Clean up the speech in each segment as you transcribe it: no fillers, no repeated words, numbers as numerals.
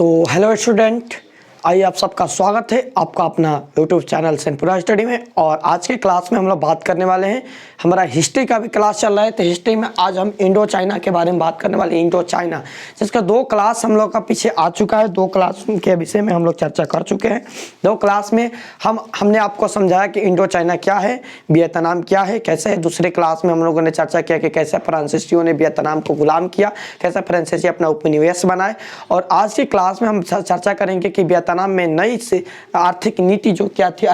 तो hello student, आइए आप सबका स्वागत है आपका अपना यूट्यूब चैनल सेनपुरा स्टडी में। और आज के क्लास में हम लोग बात करने वाले हैं, हमारा हिस्ट्री का भी क्लास चल रहा है। तो हिस्ट्री में आज हम इंडो चाइना के बारे में बात करने वाले हैं। इंडो चाइना जिसका 2 क्लास हम लोग का पीछे आ चुका है। 2 क्लास के विषय में हम लोग चर्चा कर चुके हैं। 2 क्लास में हमने आपको समझाया कि इंडो चाइना क्या है, वियतनाम क्या है, कैसे है। दूसरे क्लास में हम लोगों ने चर्चा किया कि कैसे फ्रांसीसियों ने वियतनाम को गुलाम किया, कैसे फ्रांसीसी अपना उपनिवेश बनाए। और आज की क्लास में हम चर्चा करेंगे कि वियतनाम में नई से आर्थिक नीति जो क्या थी,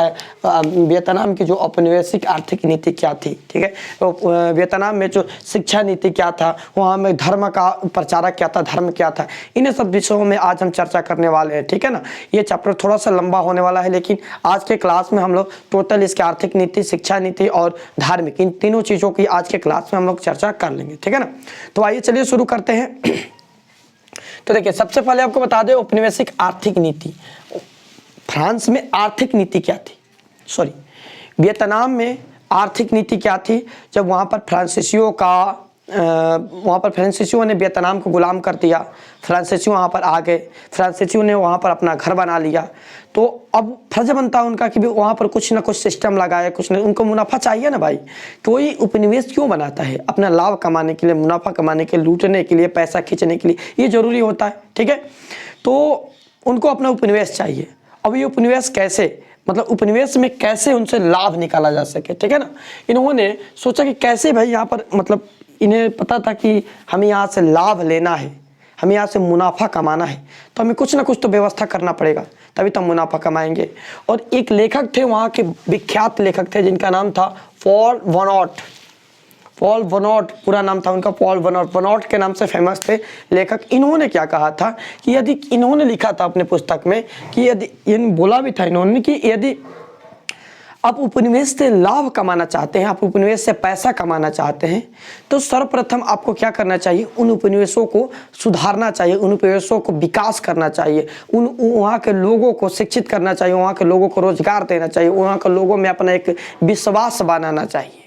वियतनाम की जो औपनिवेशिक आर्थिक नीति क्या थी। ठीक है, तो वियतनाम में जो शिक्षा नीति क्या था, वहाँ में धर्म का प्रचारक क्या था, धर्म क्या था, इन सब विषयों में आज हम चर्चा करने वाले हैं। ठीक है ना, ये चैप्टर थोड़ा सा लंबा होने वाला है, लेकिन आज के क्लास में हम लोग टोटल इसके आर्थिक नीति, शिक्षा नीति और धार्मिक, इन तीनों चीज़ों की आज के क्लास में हम लोग चर्चा कर लेंगे। ठीक है ना, तो आइए चलिए शुरू करते हैं। तो देखिए, सबसे पहले आपको बता दें औपनिवेशिक आर्थिक नीति। फ्रांस में आर्थिक नीति क्या थी, वियतनाम में आर्थिक नीति क्या थी। जब वहाँ पर फ्रांसीसियों ने वियतनाम को गुलाम कर दिया, फ्रांसीसी वहाँ पर आ गए, फ्रांसीसियों ने वहाँ पर अपना घर बना लिया। तो अब फर्ज बनता है उनका कि भी वहाँ पर कुछ ना कुछ सिस्टम लगाए, कुछ न, उनको मुनाफा चाहिए ना भाई। कोई उपनिवेश क्यों बनाता है? अपना लाभ कमाने के लिए, मुनाफा कमाने के लिए, लूटने के लिए, पैसा खींचने के लिए, ये जरूरी होता है। ठीक है, तो उनको अपना उपनिवेश चाहिए। अब ये उपनिवेश कैसे, मतलब उपनिवेश में कैसे उनसे लाभ निकाला जा सके। ठीक है ना, इन्होंने सोचा कि कैसे भाई यहाँ पर, मतलब इन्हें पता था कि हमें यहाँ से लाभ लेना है, हमें यहाँ से मुनाफा कमाना है, तो हमें कुछ ना कुछ तो व्यवस्था करना पड़ेगा, तभी तो मुनाफा कमाएंगे। और एक लेखक थे, वहाँ के विख्यात लेखक थे जिनका नाम था पॉल वनॉट, पूरा नाम था उनका पॉल वनॉट के नाम से फेमस थे लेखक। इन्होंने क्या कहा था कि यदि, इन्होंने लिखा था अपने पुस्तक में कि यदि, बोला भी था इन्होंने कि यदि आप उपनिवेश से लाभ कमाना चाहते हैं, आप उपनिवेश से पैसा कमाना चाहते हैं, तो सर्वप्रथम आपको क्या करना चाहिए, उन उपनिवेशों को सुधारना चाहिए, उन उपनिवेशों को विकास करना चाहिए, वहाँ के लोगों को शिक्षित करना चाहिए, वहाँ के लोगों को रोजगार देना चाहिए, वहाँ के लोगों में अपना एक विश्वास बनाना चाहिए।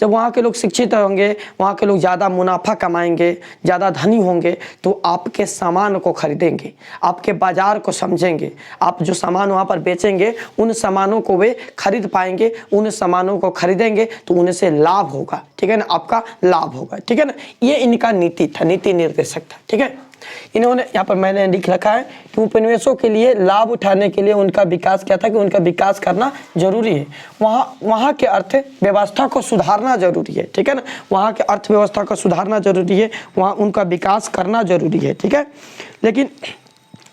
जब वहाँ के लोग शिक्षित होंगे, वहाँ के लोग ज़्यादा मुनाफा कमाएंगे, ज़्यादा धनी होंगे, तो आपके सामान को खरीदेंगे, आपके बाज़ार को समझेंगे, आप जो सामान वहाँ पर बेचेंगे उन सामानों को वे खरीद पाएंगे, उन सामानों को खरीदेंगे तो उनसे लाभ होगा। ठीक है ना, आपका लाभ होगा। ठीक है ना, ये इनका नीति था, नीति निर्देशक था। ठीक है, इन्होंने यहाँ पर मैंने लिख रखा है कि उपनिवेशों के लिए लाभ उठाने के लिए उनका विकास क्या था, कि उनका विकास करना जरूरी है, वहाँ के अर्थव्यवस्था को सुधारना जरूरी है। ठीक है ना, वहाँ के अर्थव्यवस्था को सुधारना जरूरी है, वहाँ उनका विकास करना जरूरी है। ठीक है, लेकिन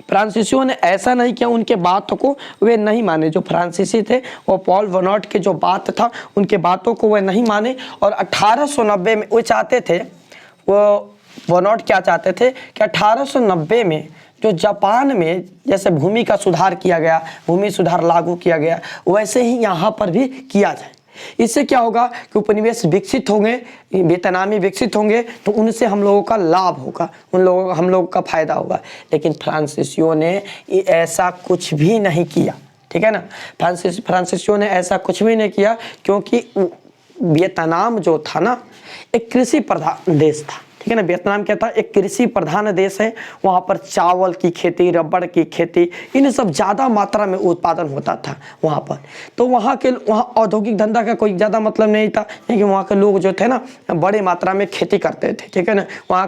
फ्रांसीसियों ने ऐसा नहीं किया, उनके बातों को वे नहीं माने। जो फ्रांसीसी थे वो पॉल वनॉट के जो बात था, उनके बातों को वे नहीं माने। और 1890 में वो चाहते थे, वो वनॉट क्या चाहते थे कि 1890 में जो जापान में जैसे भूमि का सुधार किया गया, भूमि सुधार लागू किया गया, वैसे ही यहाँ पर भी किया जाए। इससे क्या होगा कि उपनिवेश विकसित होंगे, वियतनामी विकसित होंगे, तो उनसे हम लोगों का लाभ होगा, हम लोगों का फायदा होगा। लेकिन फ्रांसीसियों ने ऐसा कुछ भी नहीं किया। ठीक है ना, फ्रांसीसियों ने ऐसा कुछ भी नहीं किया, क्योंकि वियतनाम जो था ना, एक कृषि प्रधान देश था। ठीक है ना, वियतनाम क्या था, एक कृषि प्रधान देश है। वहाँ पर चावल की खेती, रबड़ की खेती, इन सब ज़्यादा मात्रा में उत्पादन होता था वहाँ पर। तो वहाँ औद्योगिक धंधा का कोई ज़्यादा मतलब नहीं था, क्योंकि वहाँ के लोग जो थे ना, बड़ी मात्रा में खेती करते थे। ठीक है ना, वहाँ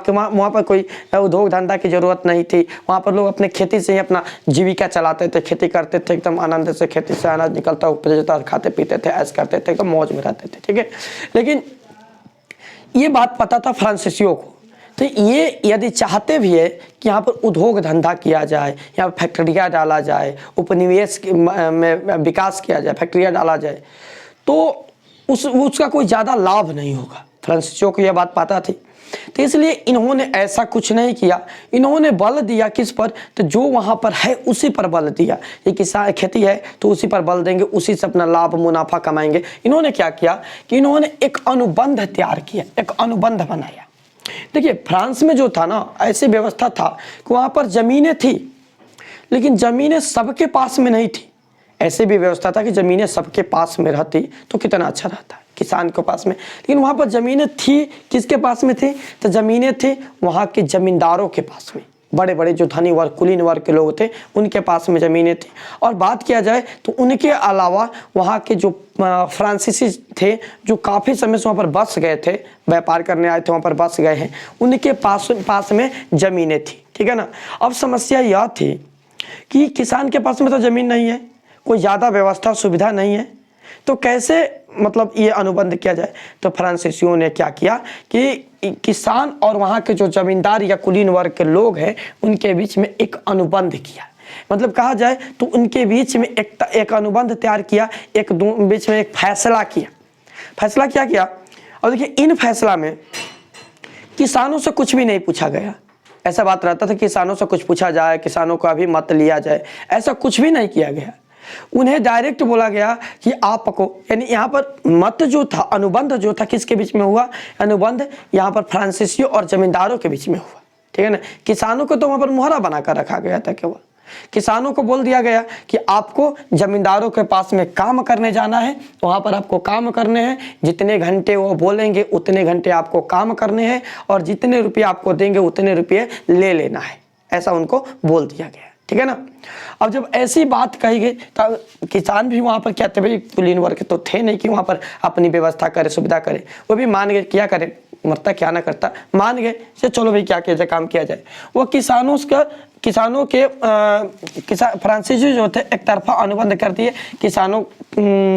पर कोई उद्योग धंधा की ज़रूरत नहीं थी। वहाँ पर लोग अपने खेती से ही अपना जीविका चलाते थे, खेती करते थे, एकदम आनंद से खेती से अनाज निकलता, उपजता, खाते पीते थे, ऐश करते थे, एकदम मौज में रहते थे। ठीक है, लेकिन ये बात पता था फ्रांसीसियों को। तो ये यदि चाहते भी है कि यहाँ पर उद्योग धंधा किया जाए, यहाँ पर फैक्ट्रियाँ डाला जाए, उपनिवेश में विकास किया जाए, फैक्ट्रियाँ डाला जाए, तो उसका कोई ज़्यादा लाभ नहीं होगा। फ्रांसीसियों को यह बात पता थी, तो इसलिए इन्होंने ऐसा कुछ नहीं किया। इन्होंने बल दिया किस पर, तो जो वहाँ पर है उसी पर बल दिया। ये किसान खेती है तो उसी पर बल देंगे, उसी से अपना लाभ मुनाफा कमाएंगे। इन्होंने क्या किया कि इन्होंने एक अनुबंध तैयार किया, एक अनुबंध बनाया। देखिए, फ्रांस में जो था ना, ऐसी व्यवस्था था कि वहाँ पर ज़मीनें थी, लेकिन ज़मीनें सबके पास में नहीं थी। ऐसे भी व्यवस्था था कि ज़मीनें सबके पास में रहती तो कितना अच्छा रहता, किसान के पास में। लेकिन वहाँ पर ज़मीनें थी, किसके पास में थी, तो ज़मीनें थी वहाँ के ज़मींदारों के पास में। बड़े बड़े जो धनी वर्ग कुलीन वर्ग के लोग थे उनके पास में ज़मीनें थी। और बात किया जाए तो उनके अलावा वहाँ के जो फ्रांसीसी थे जो काफ़ी समय से वहाँ पर बस गए थे, व्यापार करने आए थे, वहाँ पर बस गए हैं, उनके पास में ज़मीनें थी। ठीक है ना। अब समस्या यह थी कि किसान के पास में तो ज़मीन नहीं है, कोई ज़्यादा व्यवस्था सुविधा नहीं है, तो कैसे मतलब ये अनुबंध किया जाए। तो फ्रांसीसियों ने क्या किया कि किसान और वहाँ के जो ज़मींदार या कुलीन वर्ग के लोग हैं उनके बीच में एक अनुबंध किया। मतलब कहा जाए तो उनके बीच में एक अनुबंध तैयार किया, बीच में एक फैसला किया। फैसला क्या किया? और देखिए इन फैसला में किसानों से कुछ भी नहीं पूछा गया। ऐसा बात रहता था किसानों से कुछ पूछा जाए, किसानों का भी मत लिया जाए, ऐसा कुछ भी नहीं किया गया। उन्हें डायरेक्ट बोला गया कि आपको, यानी यहाँ पर मत जो था, अनुबंध जो था किसके बीच में हुआ? अनुबंध यहाँ पर फ्रांसीसियों और जमींदारों के बीच में हुआ। ठीक है ना। किसानों को तो वहाँ पर मुहरा बनाकर रखा गया था। केवल किसानों को बोल दिया गया कि आपको जमींदारों के पास में काम करने जाना है, वहाँ पर आपको काम करने हैं, जितने घंटे वो बोलेंगे उतने घंटे आपको काम करने हैं, और जितने रुपये आपको देंगे उतने रुपये ले लेना है, ऐसा उनको बोल दिया गया। ठीक है ना। अब जब ऐसी बात कही गई तो किसान भी वहाँ पर क्या थे, भाई कुलीन वर्ग तो थे नहीं कि वहाँ पर अपनी व्यवस्था करे, सुविधा करे, वो भी मान गए, क्या करे, मरता क्या ना करता, मान गए चलो भाई क्या किया जाए, काम किया जाए। वो किसानों के फ्रांसीसी जो थे एक तरफा अनुबंध कर दिए। किसानों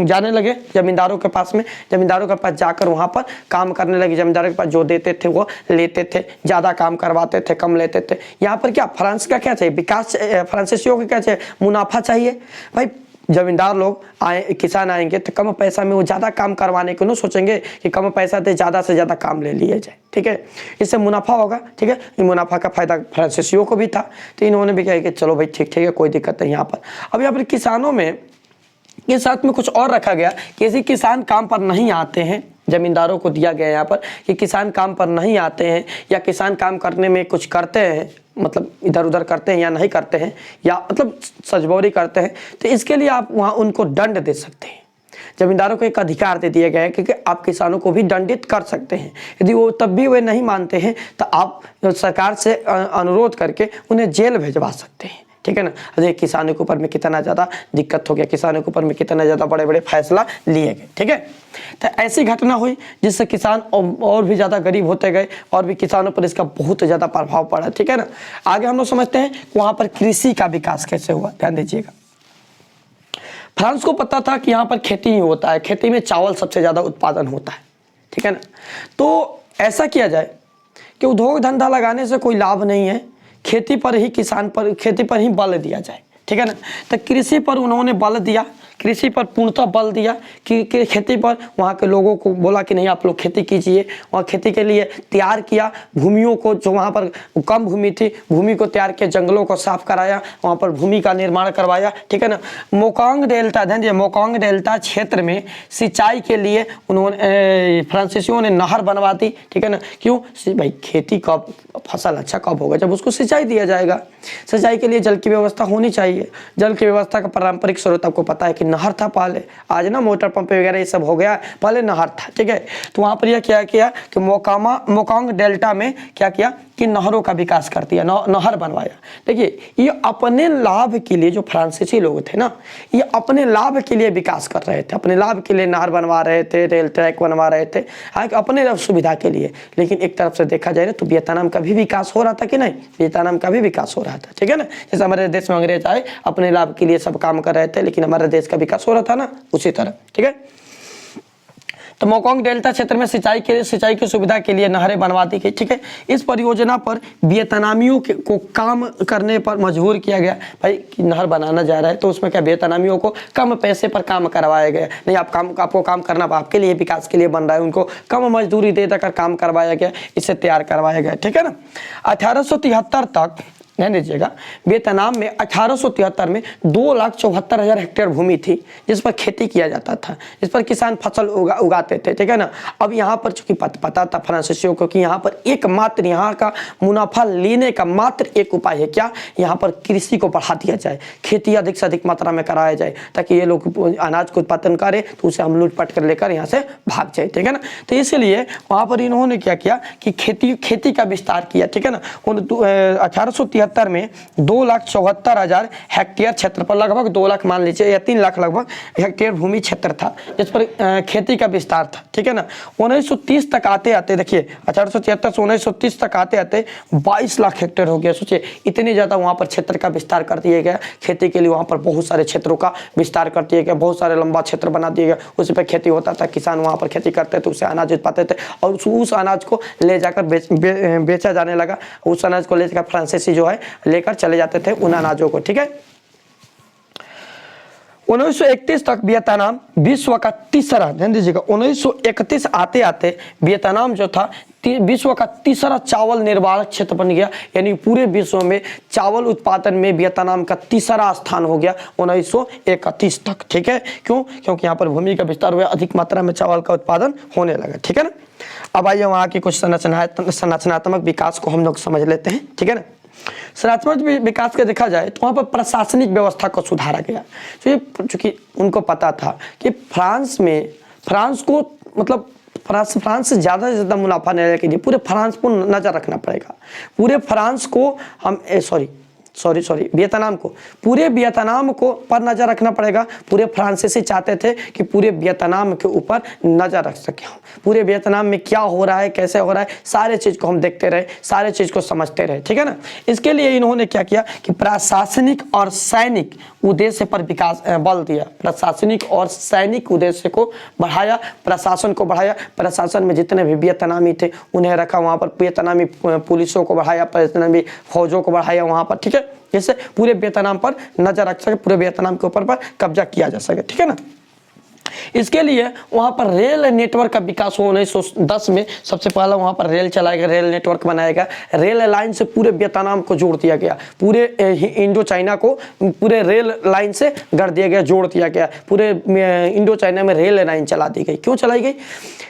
जाने लगे जमींदारों के पास में, जमींदारों के पास जाकर वहाँ पर काम करने लगे। जमींदारों के पास जो देते थे वो लेते थे, ज़्यादा काम करवाते थे, कम लेते थे। यहाँ पर क्या फ्रांस का क्या चाहिए, विकास, फ्रांसीसियों को क्या चाहिए, मुनाफा चाहिए। भाई जमींदार लोग आए, किसान आएंगे तो कम पैसा में वो ज़्यादा काम करवाने को नहीं सोचेंगे कि कम पैसा दे, ज़्यादा से ज़्यादा काम ले लिया जाए। ठीक है, इससे मुनाफा होगा। ठीक है, मुनाफा का फायदा फ्रांसीसियों को भी था, तो इन्होंने भी कहा कि चलो भाई ठीक है, कोई दिक्कत नहीं। यहाँ पर अब यहाँ पर किसानों में के साथ में कुछ और रखा गया कि यदि किसान काम पर नहीं आते हैं, जमींदारों को दिया गया यहाँ पर कि किसान काम पर नहीं आते हैं या किसान काम करने में कुछ करते हैं, मतलब इधर उधर करते हैं या नहीं करते हैं, या मतलब सजबौरी करते हैं, तो इसके लिए आप वहाँ उनको दंड दे सकते हैं। जमींदारों को एक अधिकार दे दिया गया है कि आप किसानों को भी दंडित कर सकते हैं। यदि वो तब भी वे नहीं मानते हैं तो आप सरकार से अनुरोध करके उन्हें जेल भेजवा सकते हैं। ठीक है ना। अरे किसानों के ऊपर में कितना ज़्यादा दिक्कत हो गया, किसानों के ऊपर में कितना ज़्यादा बड़े बड़े फैसला लिए गए। ठीक है, तो ऐसी घटना हुई जिससे किसान और भी ज़्यादा गरीब होते गए और भी किसानों पर इसका बहुत ज़्यादा प्रभाव पड़ा। ठीक है ना। आगे हम लोग समझते हैं वहाँ पर कृषि का विकास कैसे हुआ। ध्यान दीजिएगा, फ्रांस को पता था कि यहाँ पर खेती ही होता है, खेती में चावल सबसे ज़्यादा उत्पादन होता है। ठीक है ना। तो ऐसा किया जाए कि उद्योग धंधा लगाने से कोई लाभ नहीं है, खेती पर ही बल दिया जाए। ठीक है ना। तो कृषि पर उन्होंने बल दिया, कृषि पर पूर्णतः बल दिया कि खेती पर वहाँ के लोगों को बोला कि नहीं आप लोग खेती कीजिए। वहाँ खेती के लिए तैयार किया, भूमियों को, जो वहाँ पर कम भूमि थी भूमि को तैयार किया, जंगलों को साफ कराया, वहाँ पर भूमि का निर्माण करवाया। ठीक है ना। मोकोंग डेल्टा, ध्यान दिए, मोकोंग डेल्टा क्षेत्र में सिंचाई के लिए उन्होंने फ्रांसीसियों ने नहर बनवा दी। ठीक है ना। क्यों भाई, खेती कब, फसल अच्छा कब होगा, जब उसको सिंचाई दिया जाएगा। सिंचाई के लिए जल की व्यवस्था होनी चाहिए। जल की व्यवस्था का पारंपरिक स्रोत आपको पता है कि नहर था पहले, आज ना मोटर पंप वगैरह ये सब हो गया, पहले नहर था। ठीक है। तो वहाँ पर यह क्या किया कि मोकोंग डेल्टा में क्या किया कि नहरों का विकास कर दिया, नहर बनवाया। देखिए ये अपने लाभ के लिए, जो फ्रांसीसी लोग थे ना, ये अपने लाभ के लिए विकास कर रहे थे, अपने लाभ के लिए नहर बनवा रहे थे, रेल ट्रैक बनवा रहे थे, अपने सुविधा के लिए। लेकिन एक तरफ से देखा जाए ना तो वियतनाम का भी विकास हो रहा था कि नहीं, वियतनाम का भी विकास हो रहा था। ठीक है ना। जैसे हमारे देश में अंग्रेज आए, अपने लाभ के लिए सब काम कर रहे थे, लेकिन हमारे देश का विकास हो रहा था ना, उसी तरह। ठीक है। तो मोकोंग डेल्टा क्षेत्र में सिंचाई की सुविधा के लिए नहरें बनवा दी गई। ठीक है। इस परियोजना पर वियतनामियों को काम करने पर मजबूर किया गया। भाई नहर बनाना जा रहा है तो उसमें क्या वियतनामियों को कम पैसे पर काम करवाया गया, नहीं आपको काम करना, आपके लिए विकास के लिए बन रहा है, उनको कम मजदूरी दे देकर काम करवाया गया, इससे तैयार करवाया गया। ठीक है ना। 1873 तक ध्यान दीजिएगा, वियतनाम में 1873 में 2,74,000 हेक्टेयर भूमि थी जिस पर खेती किया जाता था, जिस पर किसान फसल उगाते थे। ठीक है ना। अब यहाँ पर चूंकि पता था फ्रांसीसियों को कि यहाँ पर एकमात्र यहाँ का मुनाफा लेने का मात्र एक उपाय है, क्या, यहाँ पर कृषि को बढ़ा दिया जाए, खेती अधिक से अधिक मात्रा में कराया जाए, ताकि ये लोग अनाज को उत्पादन करें तो उसे हम लूटपाट कर लेकर यहाँ से भाग जाए। ठीक है ना। तो इसलिए वहाँ पर इन्होंने क्या किया कि खेती का विस्तार किया। ठीक है ना। 1873 1973 में 2,74,000 हेक्टेयर क्षेत्र पर, लगभग 2 लाख मान लीजिए या 3 लाख लगभग हेक्टेयर भूमि क्षेत्र था जिस पर खेती का विस्तार था, ठीक है ना। 1930 तक आते आते देखिए 1873 से 1930 तक आते आते 22 लाख हेक्टेयर हो गया। सोचिए इतनी ज़्यादा वहाँ पर क्षेत्र का विस्तार कर दिया गया, खेती के लिए वहाँ पर बहुत सारे क्षेत्रों का विस्तार कर दिया गया, बहुत सारे लंबा क्षेत्र बना दिया गया, उस पर खेती होता था, किसान वहाँ पर खेती करते थे, उससे अनाज उत्पादते थे और उस अनाज को ले जाकर बेचा जाने लगा। उस अनाज को ले जाकर फ्रांसीसी जो है लेकर चले जाते थे उन अनाजों को, ठीक है। 1931 तक वियतनाम विश्व का तीसरा, ध्यान दीजिएगा 1931 आते आते वियतनाम जो था विश्व का तीसरा चावल निर्वाहक क्षेत्र बन गया, यानी पूरे विश्व में चावल उत्पादन में वियतनाम का तीसरा स्थान हो गया 1931 तक, ठीक है। क्यों? क्योंकि यहाँ पर भूमि का विस्तार हुआ, अधिक मात्रा में चावल का उत्पादन होने लगा, ठीक है ना। अब आइए वहाँ की कुछ संरचनात्मक विकास को हम लोग समझ लेते हैं, ठीक है ना। संरचनात्मक विकास का देखा जाए तो वहाँ पर प्रशासनिक व्यवस्था को सुधारा गया। चूंकि उनको पता था कि फ्रांस को मतलब फ्रांस से ज़्यादा मुनाफा नहीं के लिए पूरे फ्रांस पर नज़र रखना पड़ेगा। पूरे फ्रांस को हम वियतनाम को, पूरे वियतनाम को पर नज़र रखना पड़ेगा। पूरे फ्रांसीसी चाहते थे कि पूरे वियतनाम के ऊपर नज़र रख सके हम, पूरे वियतनाम में क्या हो रहा है, कैसे हो रहा है, सारे चीज़ को हम देखते रहे, सारे चीज़ को समझते रहे, ठीक है ना। इसके लिए इन्होंने क्या किया कि प्रशासनिक और सैनिक उद्देश्य पर विकास बल दिया। प्रशासनिक और सैनिक उद्देश्य को बढ़ाया, प्रशासन को बढ़ाया। प्रशासन में जितने भी वियतनामी थे उन्हें रखा वहाँ पर, वियतनामी पुलिसों को बढ़ाया, वियतनामी फौजों को बढ़ाया वहाँ पर, ठीक है। जिससे पूरे वियतनाम पर नजर रख सके, पूरे वियतनाम के ऊपर पर कब्जा किया जा सके, ठीक है ना। इसके लिए वहाँ पर रेल नेटवर्क का विकास हुआ। 1910 में सबसे पहला वहाँ पर रेल चलाया गया, रेल नेटवर्क बनाया गया। रेल लाइन से पूरे वियतनाम को जोड़ दिया गया, पूरे इंडो चाइना को पूरे रेल लाइन से गढ़ दिया गया, जोड़ दिया गया। पूरे इंडो चाइना में रेल लाइन चला दी गई। क्यों चलाई गई?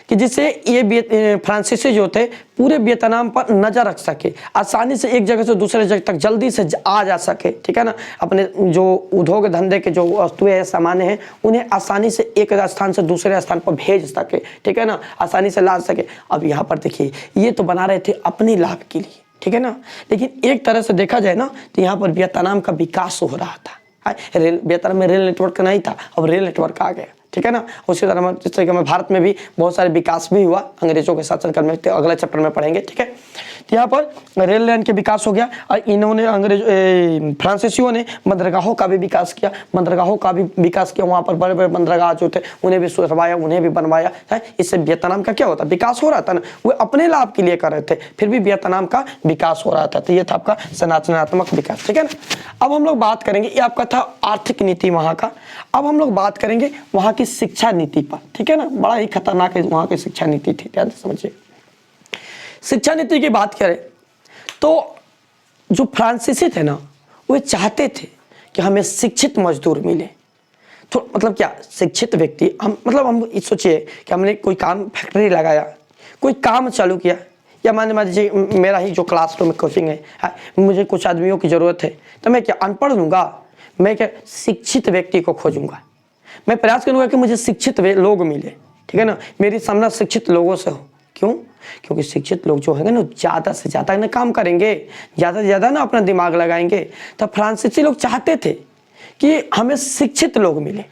कि जिससे ये फ्रांसीसी जो थे पूरे वियतनाम पर नज़र रख सके, आसानी से एक जगह से दूसरे जगह तक जल्दी से आ जा सके, ठीक है ना। अपने जो उद्योग धंधे के जो वस्तुएं सामान हैं उन्हें आसानी से एक स्थान से दूसरे स्थान पर भेज सके, ठीक है ना, आसानी से ला सके। अब यहाँ पर देखिए ये तो बना रहे थे अपने लाभ के लिए, ठीक है ना, लेकिन एक तरह से देखा जाए ना तो यहाँ पर वियतनाम का विकास हो रहा था। वियतनाम में रेल नेटवर्क नहीं था, अब रेल नेटवर्क आ गया, ठीक है ना। उसी तरह जिस तरीके में भारत में भी बहुत सारे विकास भी हुआ अंग्रेजों के शासनकाल में, अगले चैप्टर में पढ़ेंगे, ठीक है। तो यहाँ पर रेल लाइन के विकास हो गया और इन्होंने फ्रांसीसियों ने बंदरगाहों का भी विकास किया, वहाँ पर बड़े बड़े बंदरगाह जो थे उन्हें भी सुधरवाया, उन्हें भी बनवाया है। इससे वियतनाम का क्या होता, विकास हो रहा था ना। वो अपने लाभ के लिए कर रहे थे, फिर भी वियतनाम का विकास हो रहा था। तो ये था आपका संरचनात्मक विकास, ठीक है ना। अब हम लोग बात करेंगे, ये आपका था आर्थिक नीति वहाँ का। अब हम लोग बात करेंगे वहाँ की शिक्षा नीति पर, ठीक है ना। बड़ा ही खतरनाक है वहाँ की शिक्षा नीति थी, ध्यान से समझिए। शिक्षा नीति की बात करें तो जो फ्रांसीसी थे ना वो चाहते थे कि हमें शिक्षित मजदूर मिले। तो मतलब क्या, शिक्षित व्यक्ति, हम सोचिए कि हमने कोई काम फैक्ट्री लगाया, कोई काम चालू किया, या मान लीजिए मेरा ही जो क्लासरूम में कोचिंग है, मुझे कुछ आदमियों की ज़रूरत है, तो मैं क्या अनपढ़ लूँगा? मैं क्या शिक्षित व्यक्ति को खोजूंगा, मैं प्रयास करूंगा कि मुझे शिक्षित लोग मिले, ठीक है ना, मेरी सामना शिक्षित लोगों से हो। क्यों? क्योंकि शिक्षित लोग जो है ना ज़्यादा से ज़्यादा ना काम करेंगे, ज़्यादा से ज़्यादा ना अपना दिमाग लगाएंगे। तो फ्रांसीसी लोग चाहते थे कि हमें शिक्षित लोग मिले,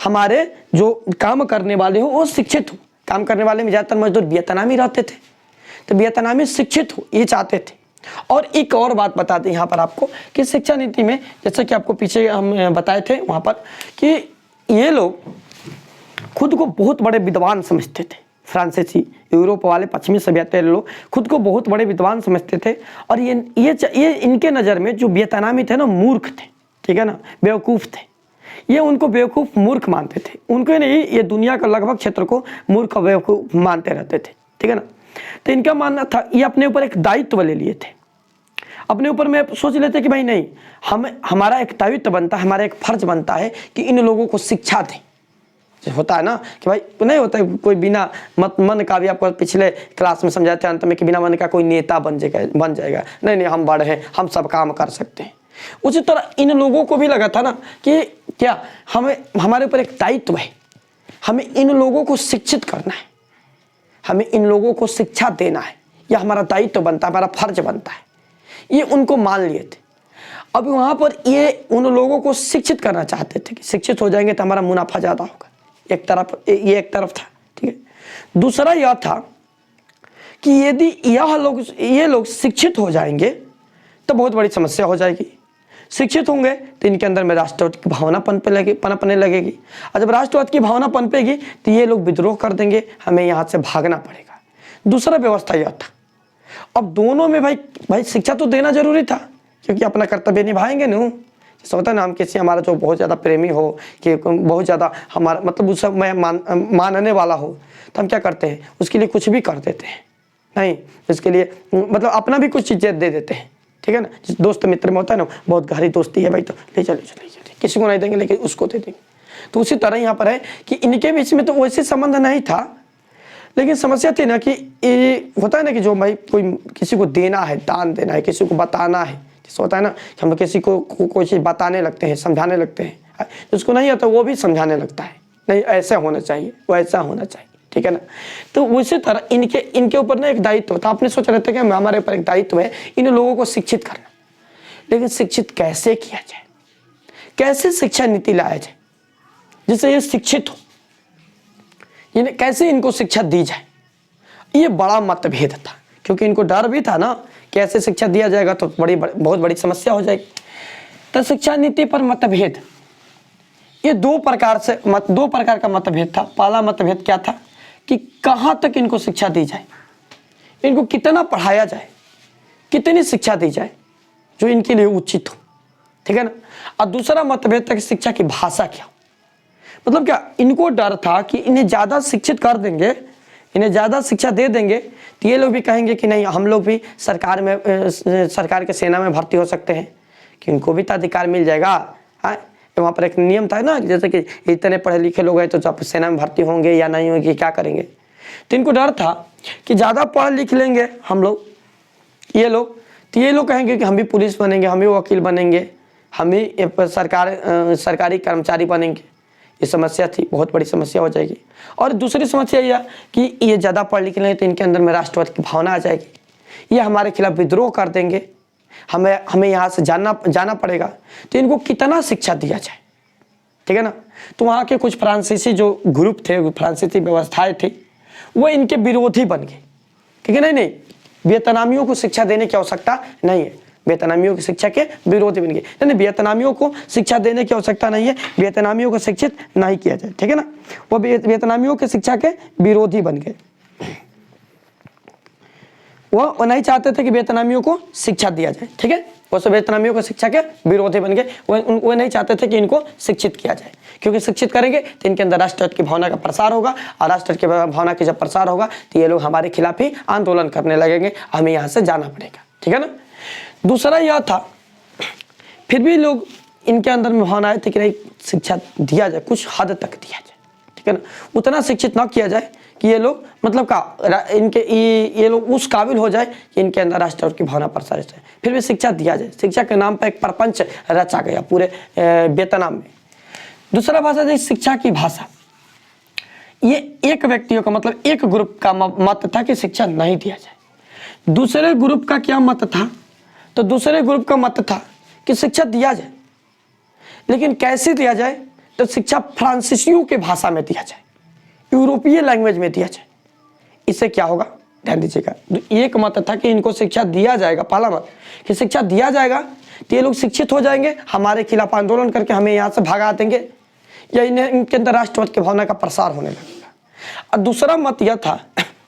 हमारे जो काम करने वाले हो वो शिक्षित हो। काम करने वाले में ज़्यादातर मजदूर वियतनामी रहते थे, तो वियतनामी शिक्षित हो ये चाहते थे। और एक और बात बताते हैं यहाँ पर आपको कि शिक्षा नीति में, जैसे कि आपको पीछे हम बताए थे वहाँ पर, कि ये लोग खुद को बहुत बड़े विद्वान समझते थे। फ्रांसीसी यूरोप वाले पश्चिमी सभ्यता लोग खुद को बहुत बड़े विद्वान समझते थे। और ये इनके नज़र में जो वियतनामी थे ना मूर्ख थे, ठीक है ना, बेवकूफ़ थे। ये उनको बेवकूफ़ मूर्ख मानते थे, उनको नहीं, ये दुनिया का लगभग क्षेत्र को मूर्ख और बेवकूफ़ मानते रहते थे, ठीक है ना। तो इनका मानना था, ये अपने ऊपर एक दायित्व ले लिए थे, अपने ऊपर में सोच लेते कि भाई नहीं, हमारा एक दायित्व बनता है, हमारा एक फर्ज बनता है कि इन लोगों को शिक्षा दें। होता है ना कि भाई नहीं होता है कोई बिना मन का भी, आपको पिछले क्लास में समझाते हैं अंत में कि बिना मन का कोई नेता बन जाएगा। नहीं, हम बड़े हैं, हम सब काम कर सकते हैं। उसी तरह इन लोगों को भी लगा था ना कि क्या हमारे ऊपर एक दायित्व है, हमें इन लोगों को शिक्षित करना है, हमें इन लोगों को शिक्षा देना है, यह हमारा दायित्व बनता है, हमारा फर्ज बनता है। ये उनको मान लिए थे। अब वहाँ पर ये उन लोगों को शिक्षित करना चाहते थे कि शिक्षित हो जाएंगे तो हमारा मुनाफा ज़्यादा होगा। ये एक तरफ था, ठीक है। दूसरा यह था कि यदि ये लोग शिक्षित हो जाएंगे तो बहुत बड़ी समस्या हो जाएगी। शिक्षित होंगे तो इनके अंदर में राष्ट्रवाद की भावना पनपने लगेगी, और जब राष्ट्रवाद की भावना पनपेगी तो ये लोग विद्रोह कर देंगे, हमें यहाँ से भागना पड़ेगा। दूसरा व्यवस्था यह था। अब दोनों में भाई शिक्षा तो देना जरूरी था, क्योंकि अपना कर्तव्य निभाएंगे नहीं। जैसे होता है ना, हम किसी हमारा जो बहुत ज़्यादा प्रेमी हो कि बहुत ज़्यादा हमारा मतलब उस समय मानने वाला हो, तो हम क्या करते हैं, उसके लिए कुछ भी कर देते हैं। नहीं, उसके लिए मतलब अपना भी कुछ चीज़ें दे देते हैं, ठीक है ना। जिस दोस्त मित्र में होता है ना, बहुत गहरी दोस्ती है भाई, तो ले चलिए किसी को नहीं देंगे लेकिन उसको दे देंगे। तो उसी तरह यहाँ पर है कि इनके बीच में तो वैसे संबंध नहीं था, लेकिन समस्या थी ना कि ये होता है ना कि जो भाई कोई किसी को देना है, दान देना है, किसी को बताना है। जैसे होता है ना कि हम किसी को कोई चीज़ बताने लगते हैं, समझाने लगते हैं, जिसको नहीं आता वो भी समझाने लगता है, नहीं ऐसा होना चाहिए, वो ऐसा होना चाहिए, ठीक है ना। तो उसी तरह इनके ऊपर ना एक दायित्व था। आपने सोच रहे थे कि हमारे ऊपर एक दायित्व है इन लोगों को शिक्षित करना, लेकिन शिक्षित कैसे किया जाए, कैसे शिक्षा नीति लाया जाए जिससे ये शिक्षित हो, कैसे इनको शिक्षा दी जाए, ये बड़ा मतभेद था। क्योंकि इनको डर भी था ना कि ऐसे शिक्षा दिया जाएगा तो बहुत बड़ी समस्या हो जाएगी। तो शिक्षा नीति पर मतभेद, ये दो प्रकार का मतभेद था। पहला मतभेद क्या था कि कहाँ तक इनको शिक्षा दी जाए, इनको कितना पढ़ाया जाए, कितनी शिक्षा दी जाए जो इनके लिए उचित हो, ठीक है ना। और दूसरा मतभेद था कि शिक्षा की भाषा क्या, मतलब क्या, इनको डर था कि इन्हें ज़्यादा शिक्षित कर देंगे, इन्हें ज़्यादा शिक्षा दे देंगे तो ये लोग भी कहेंगे कि नहीं, हम लोग भी सरकार के सेना में भर्ती हो सकते हैं, कि उनको भी तो अधिकार मिल जाएगा। हाँ, वहाँ पर एक नियम था ना, जैसे कि इतने पढ़े लिखे लोग हैं तो जब सेना में भर्ती होंगे या नहीं होंगे, क्या करेंगे। तो इनको डर था कि ज़्यादा पढ़ लिख लेंगे हम लोग, ये लोग कहेंगे कि हम भी पुलिस बनेंगे, हम भी वकील बनेंगे, हम भी सरकारी कर्मचारी बनेंगे। ये समस्या थी, बहुत बड़ी समस्या हो जाएगी। और दूसरी समस्या यह कि ये ज़्यादा पढ़ लिख लेंगे तो इनके अंदर में राष्ट्रवाद की भावना आ जाएगी, ये हमारे खिलाफ विद्रोह कर देंगे, हमें यहाँ से जाना पड़ेगा। तो इनको कितना शिक्षा दिया जाए, ठीक है ना। तो वहाँ के कुछ फ्रांसीसी जो ग्रुप थे, फ्रांसीसी व्यवस्थाएं थी, वो इनके विरोधी बन गए, ठीक है। नहीं, वियतनामियों को शिक्षा देने की आवश्यकता नहीं है, वियतनामियों की शिक्षा के विरोधी बन गए। नहीं, वियतनामियों को शिक्षा देने की आवश्यकता नहीं है, वियतनामियों को शिक्षित नहीं किया जाए, ठीक है ना। वो वियतनामियों के शिक्षा के विरोधी बन गए। वो नहीं चाहते थे कि वियतनामियों को शिक्षा दिया जाए, ठीक है। वो सब वियतनामियों को शिक्षा के विरोधी बन गए। वो नहीं चाहते थे कि इनको शिक्षित किया जाए, क्योंकि शिक्षित करेंगे तो इनके अंदर राष्ट्रवाद की भावना का प्रसार होगा, और राष्ट्रवाद की भावना की जब प्रसार होगा तो ये लोग हमारे खिलाफ ही आंदोलन करने लगेंगे, हमें यहाँ से जाना पड़ेगा, ठीक है ना। दूसरा यह था, फिर भी लोग इनके अंदर में भावना आए थे कि नहीं, शिक्षा दिया जाए, कुछ हद तक दिया जाए, ठीक है ना। उतना शिक्षित ना किया जाए कि ये लोग मतलब ये लोग उस काबिल हो जाए कि इनके अंदर राष्ट्रवाद की भावना प्रसारित है। फिर भी शिक्षा दिया जाए। शिक्षा के नाम पर एक प्रपंच रचा गया पूरे वियतनाम में। दूसरा भाषा है शिक्षा की भाषा। ये एक व्यक्तियों का मतलब एक ग्रुप का मत था कि शिक्षा नहीं दिया जाए। दूसरे ग्रुप का क्या मत था, तो दूसरे ग्रुप का मत था कि शिक्षा दिया जाए, लेकिन कैसे दिया जाए, तो शिक्षा फ्रांसीसियों के भाषा में दिया जाए, यूरोपीय लैंग्वेज में दिया जाए। इससे क्या होगा, ध्यान दीजिएगा। एक मत था कि इनको शिक्षा दिया जाएगा, पहला मत कि शिक्षा दिया जाएगा तो ये लोग शिक्षित हो जाएंगे, हमारे खिलाफ आंदोलन करके हमें यहाँ से भगा देंगे, या इनके अंदर राष्ट्रवाद की भावना का प्रसार होने लगेगा। और दूसरा मत यह था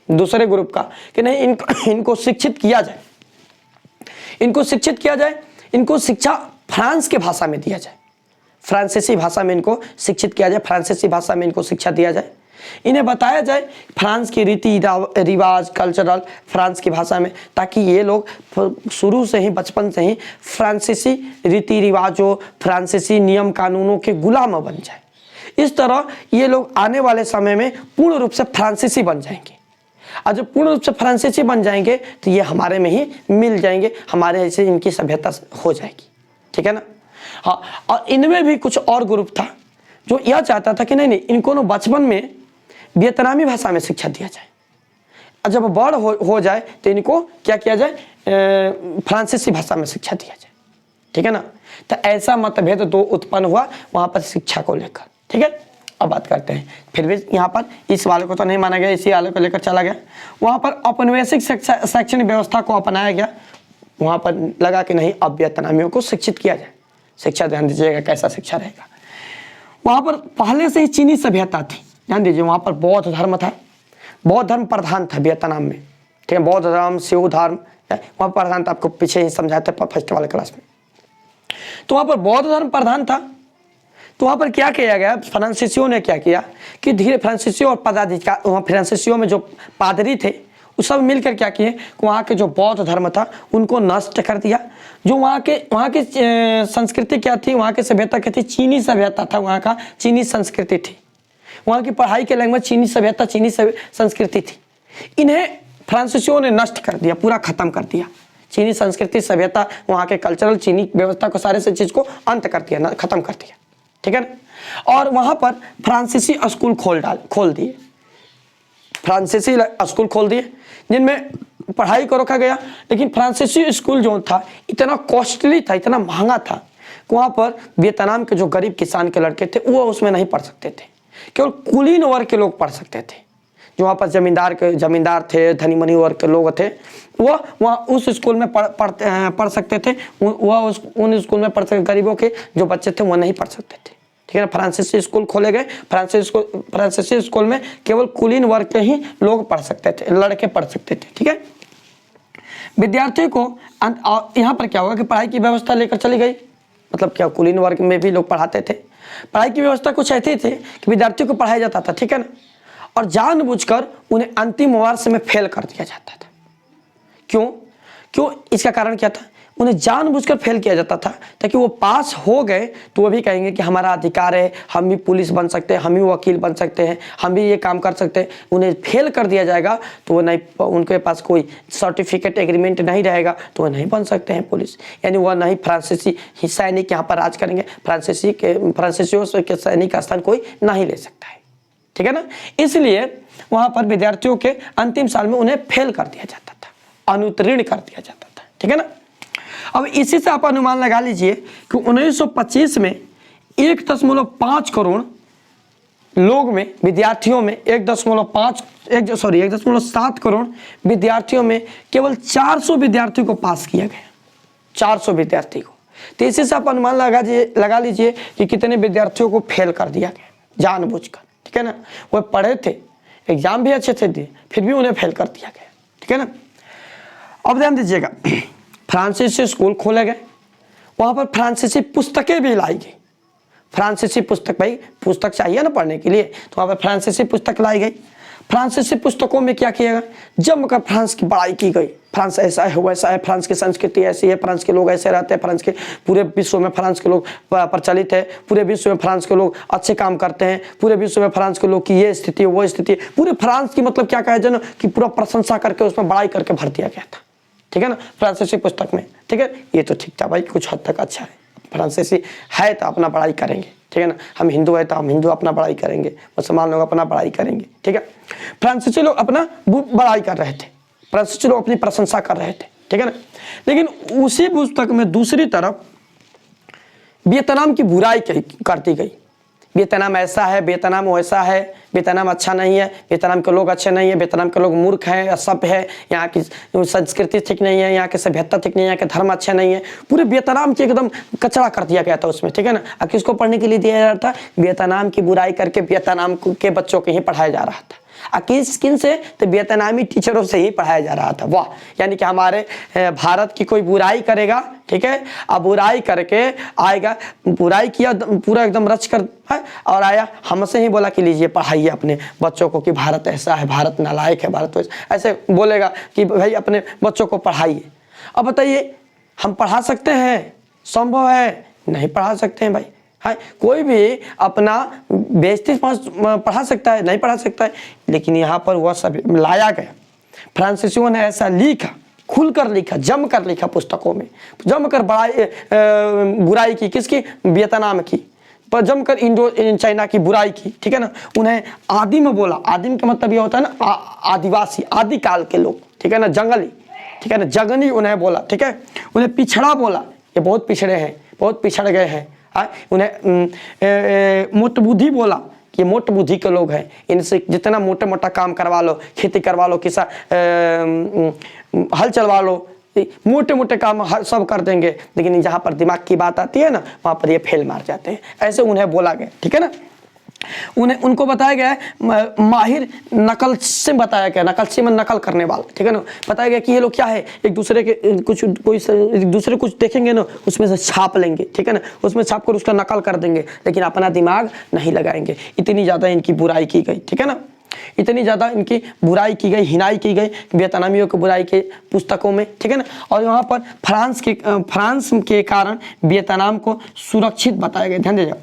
दूसरे ग्रुप का कि नहीं, इनको शिक्षित किया जाए, इनको शिक्षित किया जाए, इनको शिक्षा फ्रांस के भाषा में दिया जाए, फ्रांसीसी भाषा में इनको शिक्षित किया जाए, फ्रांसीसी भाषा में इनको शिक्षा दिया जाए, इन्हें बताया जाए फ्रांस की रीति रिवाज कल्चरल फ्रांस की भाषा में, ताकि ये लोग शुरू से ही बचपन से ही फ्रांसीसी रीति रिवाजों फ्रांसीसी नियम कानूनों के गुलाम बन जाए। इस तरह ये लोग आने वाले समय में पूर्ण रूप से फ्रांसीसी बन जाएंगे, और जब पूर्ण रूप से फ्रांसीसी बन जाएंगे तो ये हमारे में ही मिल जाएंगे, हमारे ऐसे इनकी सभ्यता हो जाएगी, ठीक है ना। हाँ, और इनमें भी कुछ और ग्रुप था जो यह चाहता था कि नहीं, इनको ना बचपन में वियतनामी भाषा में शिक्षा दिया जाए, जब बड़ हो जाए तो इनको क्या किया जाए, फ्रांसीसी भाषा में शिक्षा दिया जाए, ठीक है ना। तो ऐसा मतभेद तो उत्पन्न हुआ वहाँ पर शिक्षा को लेकर, ठीक है। अब बात करते हैं, फिर भी यहाँ पर इस वाले को तो नहीं माना गया, इसी वाले को लेकर चला गया। वहाँ पर औपनिवेशिक शैक्षणिक व्यवस्था को अपनाया गया, वहाँ पर लगा कि नहीं अब वियतनामियों को शिक्षित किया जाए, शिक्षा ध्यान दीजिएगा कैसा शिक्षा रहेगा। वहाँ पर पहले से ही चीनी सभ्यता थी, ध्यान दीजिए, वहाँ पर बौद्ध धर्म था, बौद्ध धर्म प्रधान था वियतनाम में, ठीक है। बौद्ध धर्म, शिव धर्म वहाँ प्रधान था, आपको पीछे ही समझाते फर्स्ट वाले क्लास में। तो वहाँ पर बौद्ध धर्म प्रधान था। तो वहाँ पर क्या किया गया, फ्रांसीसियों ने क्या किया कि धीरे फ्रांसीसियों और पदाधिकारी, वहाँ फ्रांसीसियों में जो पादरी थे वो सब मिलकर क्या किए, वहाँ के जो बौद्ध धर्म था उनको नष्ट कर दिया। जो वहाँ की संस्कृति क्या थी, वहाँ की सभ्यता क्या थी, चीनी सभ्यता था, वहाँ का चीनी संस्कृति थी, वहाँ की पढ़ाई के लैंग्वेज चीनी सभ्यता, चीनी संस्कृति थी। इन्हें फ्रांसीसियों ने नष्ट कर दिया, पूरा खत्म कर दिया। चीनी संस्कृति, सभ्यता, वहाँ के कल्चरल चीनी व्यवस्था को, सारे से चीज को अंत कर दिया, खत्म कर दिया, ठीक है ना। और वहाँ पर फ्रांसीसी स्कूल खोल दिए, फ्रांसीसी स्कूल खोल दिए जिनमें पढ़ाई को रखा गया। लेकिन फ्रांसीसी स्कूल जो था इतना कॉस्टली था, इतना महंगा था कि वहाँ पर वियतनाम के जो गरीब किसान के लड़के थे वो उसमें नहीं पढ़ सकते थे, केवल कुलीन वर्ग के लोग पढ़ सकते थे। जो वहाँ पर जमींदार थे, धनी मनी वर्ग के लोग थे, वह वहाँ उस स्कूल में पढ़ सकते थे, वह उन स्कूल में पढ़ सकते, गरीबों के जो बच्चे थे वो नहीं पढ़ सकते थे, ठीक है ना। फ्रांसीसी स्कूल खोले गए, फ्रांसीसी स्कूल में केवल कुलीन वर्ग के ही लोग पढ़ सकते थे, लड़के पढ़ सकते थे, ठीक है। विद्यार्थियों को यहाँ पर क्या हुआ कि पढ़ाई की व्यवस्था लेकर चली गई, मतलब क्या कुलीन वर्ग में भी लोग पढ़ाते थे। पढ़ाई की व्यवस्था कुछ ऐसी थी कि विद्यार्थियों को पढ़ाया जाता था, ठीक है ना, और जानबूझकर उन्हें अंतिम वर्ष में फेल कर दिया जाता था। क्यों इसका कारण क्या था, उन्हें जानबूझकर फेल किया जाता था ताकि वो पास हो गए तो वो भी कहेंगे कि हमारा अधिकार है, हम भी पुलिस बन सकते हैं, हम भी वकील बन सकते हैं, हम भी ये काम कर सकते हैं। उन्हें फेल कर दिया जाएगा तो वो नहीं, उनके पास कोई सर्टिफिकेट एग्रीमेंट नहीं रहेगा तो वो नहीं बन सकते हैं पुलिस, यानी वह नहीं फ्रांसीसी सैनिक यहाँ पर राज करेंगे, फ्रांसीसियों के सैनिक का स्थान कोई नहीं ले सकता है, ठीक है ना। इसलिए वहाँ पर विद्यार्थियों के अंतिम साल में उन्हें फेल कर दिया जाता था, अनुत्तीर्ण कर दिया जाता था, ठीक है ना। अब इसी से आप अनुमान लगा लीजिए कि 1925 में 1.5 करोड़ लोग में, विद्यार्थियों में 1.7 करोड़ विद्यार्थियों में केवल 400 विद्यार्थियों को पास किया गया, 400 विद्यार्थी को। तो इसी से आप अनुमान लगा लीजिए कि कितने विद्यार्थियों को फेल कर दिया गया जानबूझकर, ठीक है ना। वो पढ़े थे, एग्जाम भी अच्छे से दिए, फिर भी उन्हें फेल कर दिया गया, ठीक है ना। अब ध्यान दीजिएगा, फ्रांसीसी स्कूल खोले गए, वहाँ पर फ्रांसीसी पुस्तकें भी लाई गई। फ्रांसीसी पुस्तक, भाई पुस्तक चाहिए ना पढ़ने के लिए, तो वहाँ पर फ्रांसीसी पुस्तक लाई गई। फ्रांसीसी पुस्तकों में क्या किया गया, जमकर फ्रांस की बड़ाई की गई, फ्रांस ऐसा है वैसा है, फ्रांस की संस्कृति ऐसी है, फ्रांस के लोग ऐसे रहते हैं, फ्रांस के पूरे विश्व में फ्रांस के लोग प्रचलित है, पूरे विश्व में फ्रांस के लोग अच्छे काम करते हैं, पूरे विश्व में फ्रांस के लोग की ये स्थिति है वो स्थिति, पूरे फ्रांस की मतलब क्या कहा जाए कि पूरा प्रशंसा करके उसमें बड़ाई करके भर दिया गया था, ठीक है ना, फ्रांसीसी पुस्तक में, ठीक है। ये तो ठीक था भाई, कुछ हद तक अच्छा है, फ्रांसीसी है तो अपना बड़ाई करेंगे, ठीक है ना। हम हिंदू है तो हम हिंदू अपना बड़ाई करेंगे, मुसलमान लोग अपना बड़ाई करेंगे, ठीक है। फ्रांसीसी लोग अपना बड़ाई कर रहे थे, फ्रांसीसी लोग अपनी प्रशंसा कर रहे थे, ठीक है ना। लेकिन उसी पुस्तक में दूसरी तरफ वियतनाम की बुराई करती गई, वियतनाम ऐसा है, वियतनाम वैसा है, वियतनाम अच्छा नहीं है, वियतनाम के लोग अच्छे नहीं है, वियतनाम के लोग मूर्ख हैं, असभ्य है, यहाँ की संस्कृति ठीक नहीं है, यहाँ की सभ्यता ठीक नहीं है, यहाँ के धर्म अच्छे नहीं है, पूरे वियतनाम की एकदम कचरा कर दिया गया था उसमें, ठीक है ना। अब किसको पढ़ने के लिए दिया जा रहा था, वियतनाम की बुराई करके वियतनाम के बच्चों को ही पढ़ाया जा रहा था। किन से, तो वियतनामी टीचरों से ही पढ़ाया जा रहा था। वाह, यानी कि हमारे भारत की कोई बुराई करेगा, ठीक है, अब बुराई करके आएगा, बुराई किया पूरा एकदम रच कर है, और आया हमसे ही बोला कि लीजिए पढ़ाइए अपने बच्चों को कि भारत ऐसा है, भारत नालायक है, भारत ऐसे बोलेगा कि भाई अपने बच्चों को पढ़ाइए। अब बताइए हम पढ़ा सकते हैं, संभव है, नहीं पढ़ा सकते हैं भाई, है कोई भी अपना बेइज्जती पढ़ा सकता है, नहीं पढ़ा सकता है। लेकिन यहाँ पर वह सब लाया गया, फ्रांसीसियों ने ऐसा लिखा, खुलकर लिखा, जमकर लिखा, पुस्तकों में जमकर बुराई की, किसकी, वियतनाम की। पर जमकर इंडो चाइना की बुराई की, ठीक है ना। उन्हें आदिम बोला, आदिम का मतलब ये होता है ना आदिवासी, आदिकाल के लोग, ठीक है ना, जंगली, ठीक है ना, जगनी उन्हें बोला, ठीक है। उन्हें पिछड़ा बोला, ये बहुत पिछड़े हैं, बहुत पिछड़ गए हैं। उन्हें मोट बुद्धि बोला, ये मोट बुद्धि के लोग हैं, इनसे जितना मोटा मोटा काम करवा लो, खेती करवा लो, हल चलवा लो, मोटे मोटे काम हर सब कर देंगे, लेकिन जहाँ पर दिमाग की बात आती है ना वहाँ पर ये फेल मार जाते हैं। ऐसे उन्हें बोला गया, ठीक है ना। उनको बताया गया है माहिर नकल से, बताया गया नकल से में नकल करने वाला, ठीक है ना। बताया गया कि ये लोग क्या है, एक दूसरे के एक दूसरे कुछ देखेंगे ना उसमें से छाप लेंगे, ठीक है ना, उसमें छाप कर उसका नकल कर देंगे, लेकिन अपना दिमाग नहीं लगाएंगे। इतनी ज़्यादा इनकी बुराई की गई, ठीक है ना, इतनी ज़्यादा इनकी बुराई की गई, हिनाई की गई वियतनामियों की बुराई के पुस्तकों में, ठीक है ना। और यहाँ पर फ्रांस के कारण वियतनाम को सुरक्षित बताया गया, ध्यान दीजिए,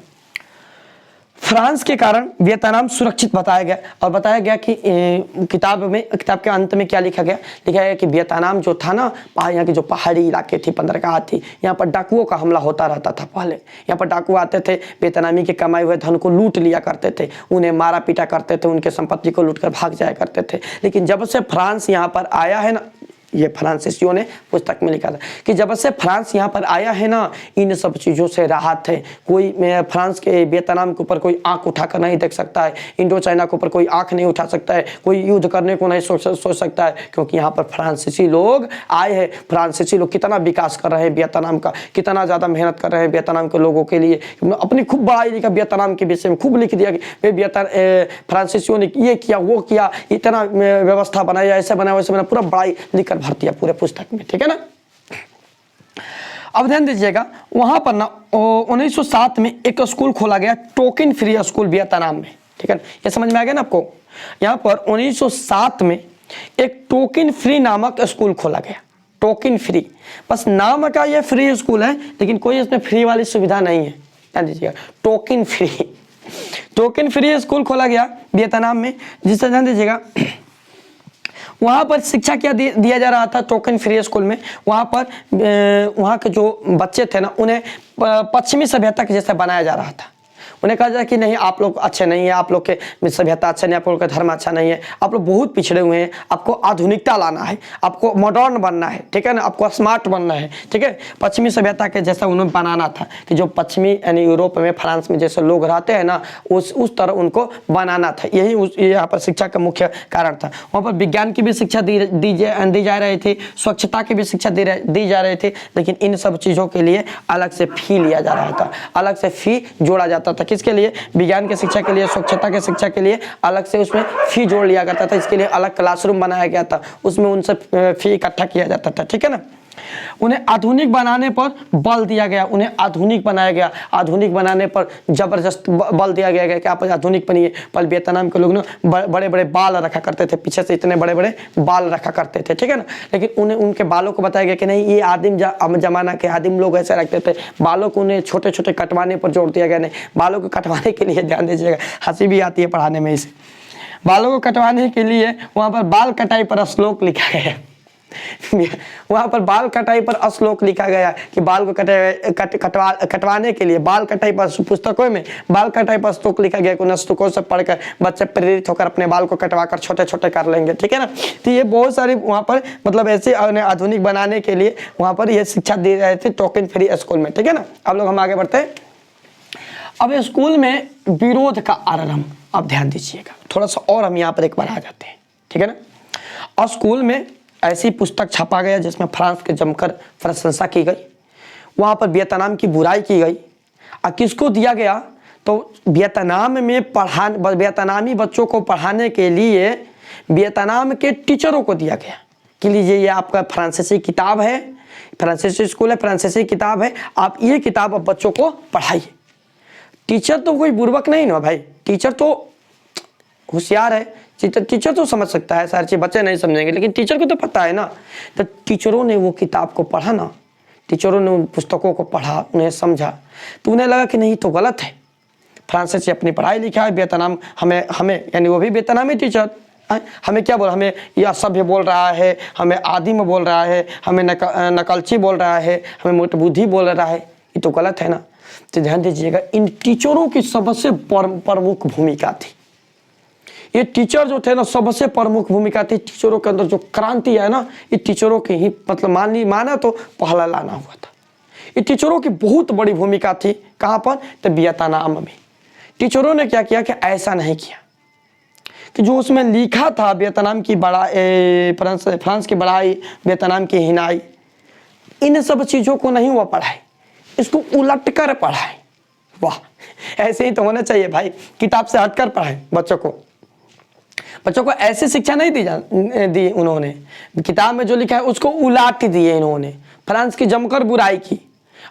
फ्रांस के कारण वियतनाम सुरक्षित बताया गया। और बताया गया कि किताब के अंत में क्या लिखा गया कि वियतनाम जो था ना, यहाँ की जो पहाड़ी इलाके थी, बंदरगाह थी, यहाँ पर डाकुओं का हमला होता रहता था। पहले यहाँ पर डाकू आते थे, वियतनामी के कमाए हुए धन को लूट लिया करते थे, उन्हें मारा पीटा करते थे, उनके संपत्ति को लूट कर भाग जाया करते थे। लेकिन जब से फ्रांस यहाँ पर आया है ना, ये फ्रांसीसियों ने पुस्तक में लिखा था कि जब से फ्रांस यहाँ पर आया है ना, इन सब चीज़ों से राहत है। कोई फ्रांस के वियतनाम के ऊपर कोई आंख उठाकर नहीं देख सकता है, इंडो चाइना के ऊपर कोई आंख नहीं उठा सकता है, कोई युद्ध करने को नहीं सोच सकता है, क्योंकि यहाँ पर फ्रांसीसी लोग आए हैं। फ्रांसीसी लोग कितना विकास कर रहे हैं वियतनाम का, कितना ज़्यादा मेहनत कर रहे हैं वियतनाम के लोगों के लिए। अपनी खूब बड़ाई लिखा वियतनाम के विषय में, खूब लिख दिया कि फ्रांसीसियों ने ये किया वो किया, इतना व्यवस्था बनाया, ऐसे बनाया वैसे बनाया, पूरा बड़ाई लिखकर भर दिया पूरे पुस्तक में, ठीक है ना। अब ध्यान दीजिएगा, वहां पर ना 1907 में एक स्कूल खोला गया, टोकन फ्री स्कूल वियतनाम में, ठीक है ना। ये समझ में आ गया ना आपको। यहाँ पर 1907 में एक टोकन फ्री नामक स्कूल खोला गया, टोकन फ्री, बस नाम का ये फ्री स्कूल है, लेकिन कोई इसमें फ्री वाली सुविधा नहीं है। ध्यान दीजिएगा, टोकन फ्री स्कूल खोला गया वियतनाम में, जिससे ध्यान दीजिएगा वहाँ पर शिक्षा क्या दिया जा रहा था टोकन फ्री स्कूल में। वहाँ पर वहाँ के जो बच्चे थे ना, उन्हें पश्चिमी सभ्यता के जैसे बनाया जा रहा था। उन्हें कहा जाए कि नहीं, आप लोग अच्छे नहीं है, आप लोग के सभ्यता अच्छा नहीं है, आप लोग का धर्म अच्छा नहीं है, आप लोग बहुत पिछड़े हुए हैं, आपको आधुनिकता लाना है, आपको मॉडर्न बनना है, ठीक है ना, आपको स्मार्ट बनना है, ठीक है। पश्चिमी सभ्यता के जैसा उन्हें बनाना था कि जो पश्चिमी यानी यूरोप में, फ्रांस में जैसे लोग रहते हैं ना, उस तरह उनको बनाना था। यही यहाँ पर शिक्षा का मुख्य कारण था। वहाँ पर विज्ञान की भी शिक्षा दी जा रही थी, स्वच्छता की भी शिक्षा दी जा रही थी, लेकिन इन सब चीज़ों के लिए अलग से फी लिया जा रहा था, अलग से फी जोड़ा जाता था। किसके लिए? विज्ञान की शिक्षा के लिए, स्वच्छता की शिक्षा के लिए अलग से उसमें फी जोड़ लिया करता था। इसके लिए अलग क्लासरूम बनाया गया था, उसमें उनसे फी इकट्ठा किया जाता था, ठीक है ना। उन्हें आधुनिक बनाने पर बल दिया गया, उन्हें आधुनिक बनाया गया। आधुनिक बनाने पर जबरदस्त बल दिया गया कि आप आधुनिक बनिए। पर वियतनाम के लोग ना बड़े बड़े बाल रखा करते थे, पीछे से इतने बड़े बड़े बाल रखा करते थे, ठीक है ना। लेकिन उन्हें उनके बालों को बताया गया कि नहीं, ये आदिम जमाना के आदिम लोग ऐसे रखते थे। बालों को उन्हें छोटे छोटे कटवाने पर जोर दिया गया। नहीं, बालों को कटवाने के लिए ध्यान दीजिएगा, हंसी भी आती है पढ़ाने में इसे। बालों को कटवाने के लिए वहाँ पर बाल कटाई पर श्लोक लिखा गया। वहाँ पर बाल कटाई पर श्लोक लिखा गया कि बाल को कटवाने के लिए बाल कटाई पर, पुस्तकों में बाल कटाई पर श्लोक लिखा गया कि उन श्लोकों से पढ़कर बच्चे प्रेरित होकर अपने बाल को कटवाकर छोटे छोटे कर लेंगे, ठीक है ना। तो ये बहुत सारी वहाँ पर मतलब ऐसे आधुनिक बनाने के लिए वहाँ पर ये शिक्षा दी रहे थे टोकन फ्री स्कूल में, ठीक है ना। अब लोग हम आगे बढ़ते हैं। अब स्कूल में विरोध का आरंभ, अब ध्यान दीजिएगा थोड़ा सा और हम यहाँ पर एक बार आ जाते हैं, ठीक है ना। और स्कूल में ऐसी पुस्तक छपा गया जिसमें फ्रांस के जमकर प्रशंसा की गई, वहाँ पर वियतनाम की बुराई की गई। और किसको दिया गया? तो वियतनाम में वियतनामी बच्चों को पढ़ाने के लिए वियतनाम के टीचरों को दिया गया कि लीजिए ये आपका फ्रांसीसी किताब है, फ्रांसीसी स्कूल है, फ्रांसीसी किताब है, आप ये किताब अब बच्चों को पढ़ाइए। टीचर तो कोई बुर्बक नहीं ना भाई, टीचर तो होशियार है, टीचर तो समझ सकता है सारी चीज़, बच्चे नहीं समझेंगे, लेकिन टीचर को तो पता है ना। तो टीचरों ने वो किताब को पढ़ा ना, टीचरों ने उन पुस्तकों को पढ़ा, उन्हें समझा, तो उन्हें लगा कि नहीं तो गलत है। फ्रांसीसी अपनी पढ़ाई लिखा है, वियतनाम हमें यानी वो भी वियतनामी टीचर हमें क्या बोल, हमें यह असभ्य बोल रहा है, हमें आदिम बोल रहा है, हमें नकलची बोल रहा है, हमें मोट बुद्धि बोल रहा है, ये तो गलत है ना। तो ध्यान दीजिएगा, इन टीचरों की सबसे प्रमुख भूमिका थी। ये टीचर जो थे ना, सबसे प्रमुख भूमिका थी। टीचरों के अंदर जो क्रांति है ना, ये टीचरों की ही मतलब माना तो पहला लाना हुआ था। ये टीचरों की बहुत बड़ी भूमिका थी। कहाँ पर? तो वियतनाम में। टीचरों ने क्या किया कि ऐसा नहीं किया कि जो उसमें लिखा था वियतनाम की बड़ाई, फ्रांस की बड़ाई, वियतनाम की हिनाई, इन सब चीज़ों को नहीं वो पढ़ाए, इसको उलट कर पढ़ाए। वाह, ऐसे ही तो होना चाहिए भाई, किताब से हटकर पढ़ाए बच्चों को। बच्चों को ऐसी शिक्षा नहीं दी उन्होंने, किताब में जो लिखा है उसको उलाट दिए इन्होंने। फ्रांस की जमकर बुराई की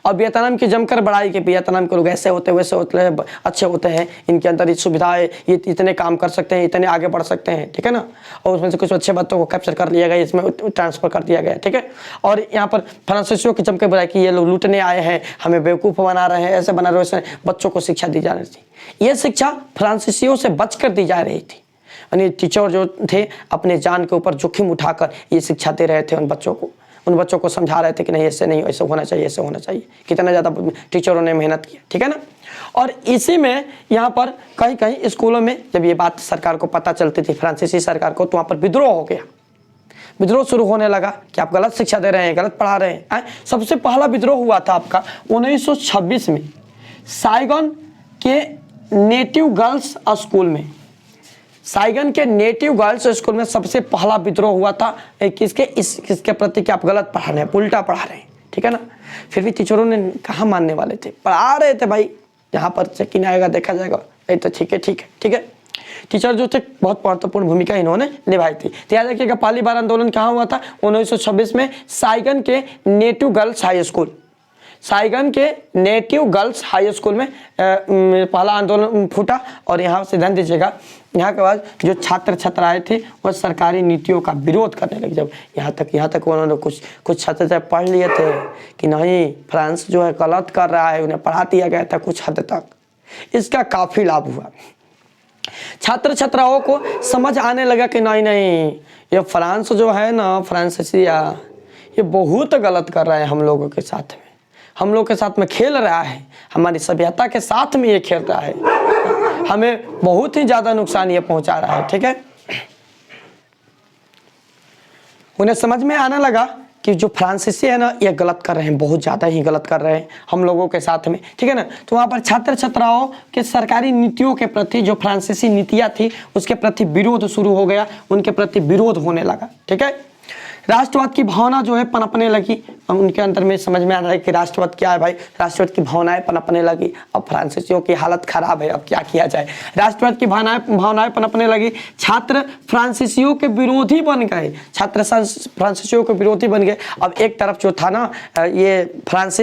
और वियतनाम की जमकर बड़ाई की। वियतनाम के लोग ऐसे होते वैसे होते हैं, अच्छे होते हैं, इनके अंदर ये सुविधाएं, ये इतने काम कर सकते हैं, इतने आगे बढ़ सकते हैं, ठीक है ना। और उसमें से कुछ अच्छे बातों को कैप्चर कर लिया गया, इसमें ट्रांसफर कर दिया गया, ठीक है। और यहाँ पर फ्रांसीसियों की जमकर बुराई की, ये लोग लूटने आए हैं, हमें बेवकूफ़ बना रहे हैं, ऐसे बना रहे हैं। बच्चों को शिक्षा दी जा रही थी। ये शिक्षा फ्रांसीसियों से बच कर दी जा रही थी। यानी टीचर जो थे अपने जान के ऊपर जोखिम उठाकर ये शिक्षा दे रहे थे उन बच्चों को। उन बच्चों को समझा रहे थे कि नहीं, ऐसे नहीं, ऐसे होना चाहिए, ऐसे होना चाहिए। कितना ज़्यादा टीचरों ने मेहनत किया, ठीक है ना। और इसी में यहाँ पर कहीं कहीं स्कूलों में जब ये बात सरकार को पता चलती थी, फ्रांसीसी सरकार को, तो वहाँ पर विद्रोह हो गया। विद्रोह शुरू होने लगा कि आप गलत शिक्षा दे रहे हैं, गलत पढ़ा रहे हैं। सबसे पहला विद्रोह हुआ था आपका 1926 में साइगन के नेटिव गर्ल्स स्कूल में। साइगन के नेटिव गर्ल्स स्कूल में सबसे पहला विद्रोह हुआ था। किसके प्रति कि आप गलत पढ़ा रहे हैं, उल्टा पढ़ा रहे हैं, ठीक है ना। फिर भी टीचरों ने कहाँ मानने वाले थे, पढ़ा रहे थे भाई, यहाँ पर चेकिंग आएगा देखा जाएगा, नहीं तो ठीक है, ठीक है, ठीक है। टीचर जो थे बहुत महत्वपूर्ण भूमिका इन्होंने निभाई थी। तो याद रखिएगा, पहली बार आंदोलन कहाँ हुआ था? 1926 में साइगन के native girls high school. Saigon के नेटिव गर्ल्स हाई स्कूल में पहला आंदोलन फूटा। और यहाँ से ध्यान दीजिएगा, यहाँ के बाद जो छात्र छात्राएं थे वह सरकारी नीतियों का विरोध करने लगे। जब यहाँ तक उन्होंने कुछ छात्र पढ़ लिए थे कि नहीं, फ्रांस जो है गलत कर रहा है, उन्हें पढ़ा दिया गया था कुछ हद तक। इसका काफ़ी लाभ हुआ। छात्र छात्राओं को समझ आने लगा कि नहीं, ये फ्रांस जो है ना, फ्रांसीसिया, ये बहुत गलत कर रहा है हम लोगों के साथ में, हम लोग के साथ में खेल रहा है, हमारी सभ्यता के साथ में ये खेल रहा है, हमें बहुत ही ज़्यादा नुकसान ये पहुंचा रहा है, ठीक है। उन्हें समझ में आने लगा कि जो फ्रांसीसी है ना, ये गलत कर रहे हैं, बहुत ज़्यादा ही गलत कर रहे हैं हम लोगों के साथ में, ठीक है ना। तो वहाँ पर छात्र छात्राओं के सरकारी नीतियों के प्रति, जो फ्रांसीसी नीतियाँ थी उसके प्रति विरोध शुरू हो गया, उनके प्रति विरोध होने लगा, ठीक है। राष्ट्रवाद की भावना जो है पनपने लगी उनके अंदर में। समझ में आ रहा है कि राष्ट्रवाद क्या है भाई, राष्ट्रवाद की भावनाएं पनपने लगी। अब फ्रांसीसियों की हालत खराब है, अब क्या किया जाए। राष्ट्रवाद की भावनाएं पनपने लगी। छात्र फ्रांसीसियों के विरोधी बन गए, छात्र फ्रांसीसियों के विरोधी बन गए। अब एक तरफ जो था ना, ये फ्रांस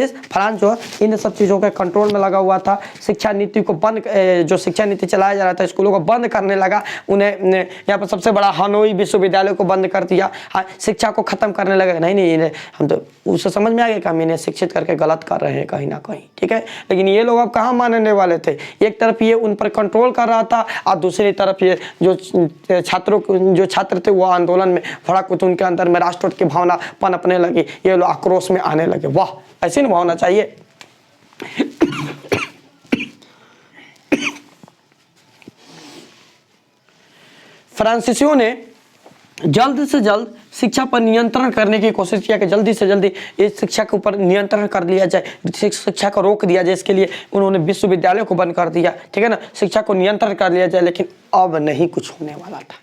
जो इन सब चीज़ों के कंट्रोल में लगा हुआ था। शिक्षा नीति को बंद, जो शिक्षा नीति चलाया जा रहा था, स्कूलों को बंद करने लगा। उन्हें यहाँ पर सबसे बड़ा हनोई विश्वविद्यालय को बंद कर दिया, शिक्षा को खत्म करने लगा। नहीं, हम तो उसे समझ में आ गया कि हम इन्हें शिक्षित करके गलत कर रहे हैं कहीं ना कहीं, ठीक है। लेकिन ये लोग अब कहाँ मानने वाले थे। एक तरफ ये उन पर कंट्रोल कर रहा था और दूसरी तरफ ये जो छात्र थे वो आंदोलन में भड़क उठे, उनके अंदर में राष्ट्रवाद की भावना पनपने लगी, ये लोग आक्रोश में आने लगे। वाह, ऐसी नहीं होना चाहिए। फ्रांसीसियों ने जल्द से जल्द शिक्षा पर नियंत्रण करने की कोशिश किया कि जल्दी से जल्दी इस शिक्षा के ऊपर नियंत्रण कर लिया जाए, शिक्षा को रोक दिया जाए। इसके लिए उन्होंने विश्वविद्यालय को बंद कर दिया, ठीक है ना, शिक्षा को नियंत्रण कर लिया जाए। लेकिन अब नहीं कुछ होने वाला था,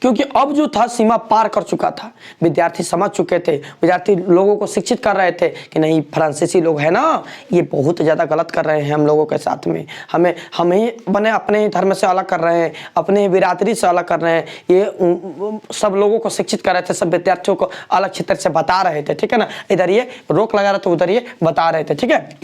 क्योंकि अब जो था सीमा पार कर चुका था। विद्यार्थी समझ चुके थे, विद्यार्थी लोगों को शिक्षित कर रहे थे कि नहीं, फ्रांसीसी लोग हैं ना, ये बहुत ज़्यादा गलत कर रहे हैं हम लोगों के साथ में, हमें बने अपने ही धर्म से अलग कर रहे हैं, अपने बिरादरी से अलग कर रहे हैं। ये सब लोगों को शिक्षित कर रहे थे, सब विद्यार्थियों को अलग क्षेत्र से बता रहे थे, ठीक है ना। इधर ये रोक लगा रहे थे, उधर ये बता रहे थे, ठीक है।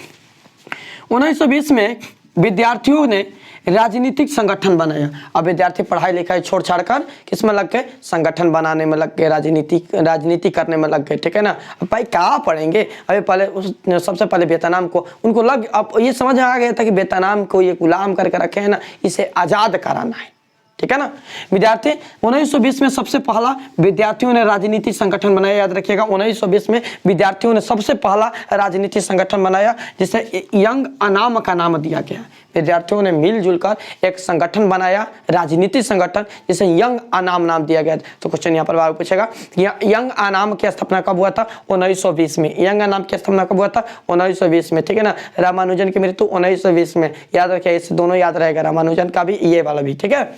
1920 में विद्यार्थियों ने राजनीतिक संगठन बनाया। अब विद्यार्थी पढ़ाई लिखाई छोड़ छाड़ कर किस में लग गए, संगठन बनाने में लग गए, राजनीति करने में लग गए, ठीक है ना। अब भाई क्या पढ़ेंगे, अभी पहले सबसे पहले वियतनाम को उनको अब ये समझ आ गया था कि वियतनाम को ये गुलाम करके रखे हैं ना, इसे आज़ाद कराना है, ठीक है ना। विद्यार्थी 1920 में सबसे पहला विद्यार्थियों ने राजनीतिक संगठन बनाया, याद रखिएगा 1920 में विद्यार्थियों ने सबसे पहला राजनीतिक संगठन बनाया जिसे यंग अनाम का नाम दिया गया। विद्यार्थियों ने मिलजुल कर एक संगठन बनाया, राजनीतिक संगठन, जिसे यंग अनाम नाम दिया गया। तो क्वेश्चन यहाँ पर पूछेगा यंग अनाम की स्थापना कब हुआ था? 1920 में। यंग अनाम की स्थापना कब हुआ था? 1920 में, ठीक है ना। रामानुजन की मृत्यु 1920 में, याद रखिए, इस दोनों याद रहेगा, रामानुजन का भी, ये वाला भी, ठीक है।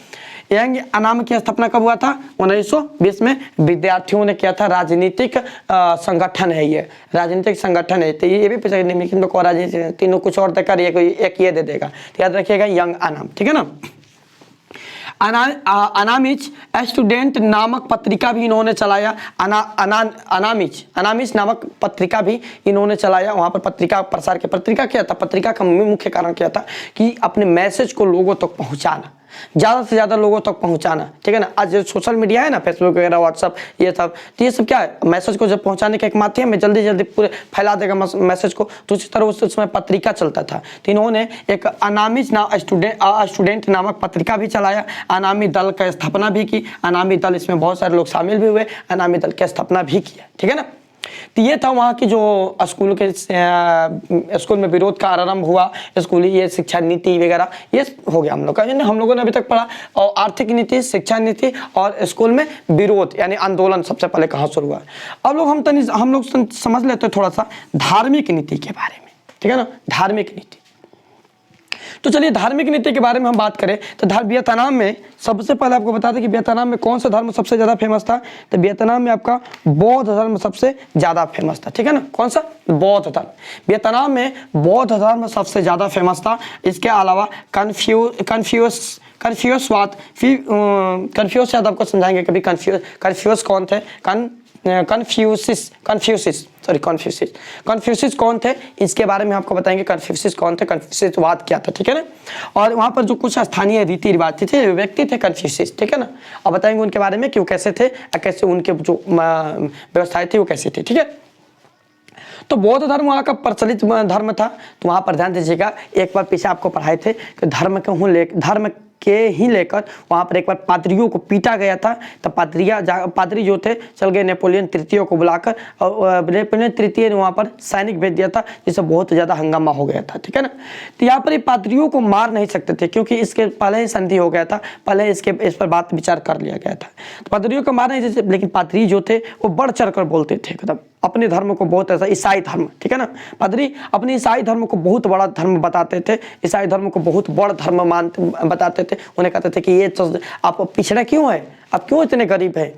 यंग अनाम की स्थापना कब हुआ था? 1920 में। विद्यार्थियों ने किया था, राजनीतिक संगठन है, ये राजनीतिक संगठन है। तो ये भी पूछा निम्नलिखित को राजनीतिक, तीनों कुछ और देकर एक ये दे देगा, तो याद रखिएगा यंग अनाम, ठीक है ना। अनामिज स्टूडेंट नामक पत्रिका भी इन्होंने चलाया। अनामिज नामक पत्रिका भी इन्होंने चलाया। वहाँ पर पत्रिका प्रसार किया। पत्रिका क्या था? पत्रिका का मुख्य कारण क्या था कि अपने मैसेज को लोगों तक पहुँचाना, ज़्यादा से ज़्यादा लोगों तक पहुँचाना, ठीक है ना। आज जो सोशल मीडिया है ना, फेसबुक वगैरह, व्हाट्सअप, ये सब, तो ये सब क्या है? मैसेज को जब पहुँचाने का एक माध्यम है, जल्दी जल्दी पूरे फैला देगा मैसेज को। तो उसी तरह उस समय पत्रिका चलता था। तो इन्होंने एक अनामिज स्टूडेंट नामक पत्रिका भी चलाया। अनामी दल का स्थापना भी की। अनामी दल, इसमें बहुत सारे लोग शामिल भी हुए, अनामी दल की स्थापना भी किया, ठीक है ना। तो ये था वहाँ की जो स्कूल में विरोध का आरंभ हुआ, स्कूली ये शिक्षा नीति वगैरह, ये हो गया हम लोग का। हम लोगों ने अभी तक पढ़ा, और आर्थिक नीति, शिक्षा नीति और स्कूल में विरोध यानी आंदोलन सबसे पहले कहाँ शुरू हुआ। अब लोग हम लोग समझ लेते हैं थोड़ा सा धार्मिक नीति के बारे में, ठीक है ना। धार्मिक नीति, तो चलिए धार्मिक नीति के बारे में हम बात करें तो वियतनाम में सबसे पहले आपको बता दें कि वियतनाम में कौन सा धर्म सबसे ज़्यादा फेमस था। तो वियतनाम में आपका बौद्ध धर्म सबसे ज़्यादा फेमस था, ठीक है ना। कौन सा? बौद्ध धर्म। वियतनाम में बौद्ध धर्म सबसे ज़्यादा फेमस था। इसके अलावा कन्फ्यूशवाद, कन्फ्यूज शायद आपको समझाएंगे कभी। कन्फ्यूज कौन थे? कन्फ्यूशियस कौन थे, इसके बारे में आपको बताएंगे। कन्फ्यूशियस कौन थे, कन्फ्यूशियसवाद क्या था, ठीक है ना। और वहाँ पर जो कुछ स्थानीय रीति रिवाज थे, व्यक्ति थे कन्फ्यूशियस, ठीक है ना। और बताएंगे उनके बारे में कि वो कैसे थे, कैसे उनके जो व्यवस्थाएं थी वो कैसी थी, ठीक है। तो बौद्ध धर्म वहाँ का प्रचलित धर्म था। तो वहाँ पर ध्यान दीजिएगा, एक बार पीछे आपको पढ़ाए थे कि धर्म के ही लेकर वहाँ पर एक बार पादरियों को पीटा गया था। तो पादरी जो थे चल गए नेपोलियन तृतीय को बुलाकर, और नेपोलियन तृतीय ने वहाँ पर सैनिक भेज दिया था, जिससे बहुत ज़्यादा हंगामा हो गया था, ठीक है ना। तो यहाँ पर ये पादरियों को मार नहीं सकते थे, क्योंकि इसके पहले ही संधि हो गया था, पहले इस पर बात विचार कर लिया गया था। तो पादरियों को मार नहीं सकते, लेकिन पादरी जो थे वो बढ़ चढ़ कर बोलते थे एकदम अपने धर्म को, बहुत ऐसा ईसाई धर्म, ठीक है ना। पादरी अपने ईसाई धर्म को बहुत बड़ा धर्म बताते थे, ईसाई धर्म को बहुत बड़ा धर्म बताते थे। उन्हें कहते थे कि ये आप पिछड़ा क्यों है, आप क्यों इतने गरीब हैं,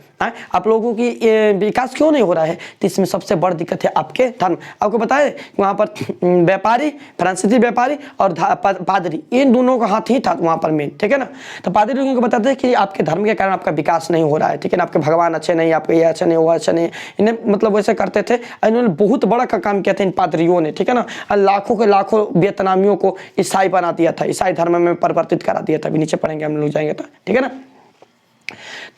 आप लोगों की विकास क्यों नहीं हो रहा है। तो इसमें सबसे बड़ी दिक्कत है आपके धर्म। आपको बताए वहाँ पर व्यापारी, फ्रांसीसी व्यापारी और पादरी, इन दोनों का हाथ ही था वहाँ पर मेन, ठीक है ना। तो पादरी लोगों को बताते हैं कि आपके धर्म के कारण आपका विकास नहीं हो रहा है, ठीक है ना। आपके भगवान अच्छे नहीं, आपके ये अच्छा नहीं, वो अच्छा नहीं, इन्हें मतलब वैसे करते थे। इन्होंने बहुत बड़ा का काम किया था इन पादरियों ने, ठीक है ना। लाखों के लाखों वियतनामियों को ईसाई बना दिया था, ईसाई धर्म में परिवर्तित करा दिया था। अभी नीचे पढ़ेंगे हम लोग जाएंगे तो, ठीक है ना।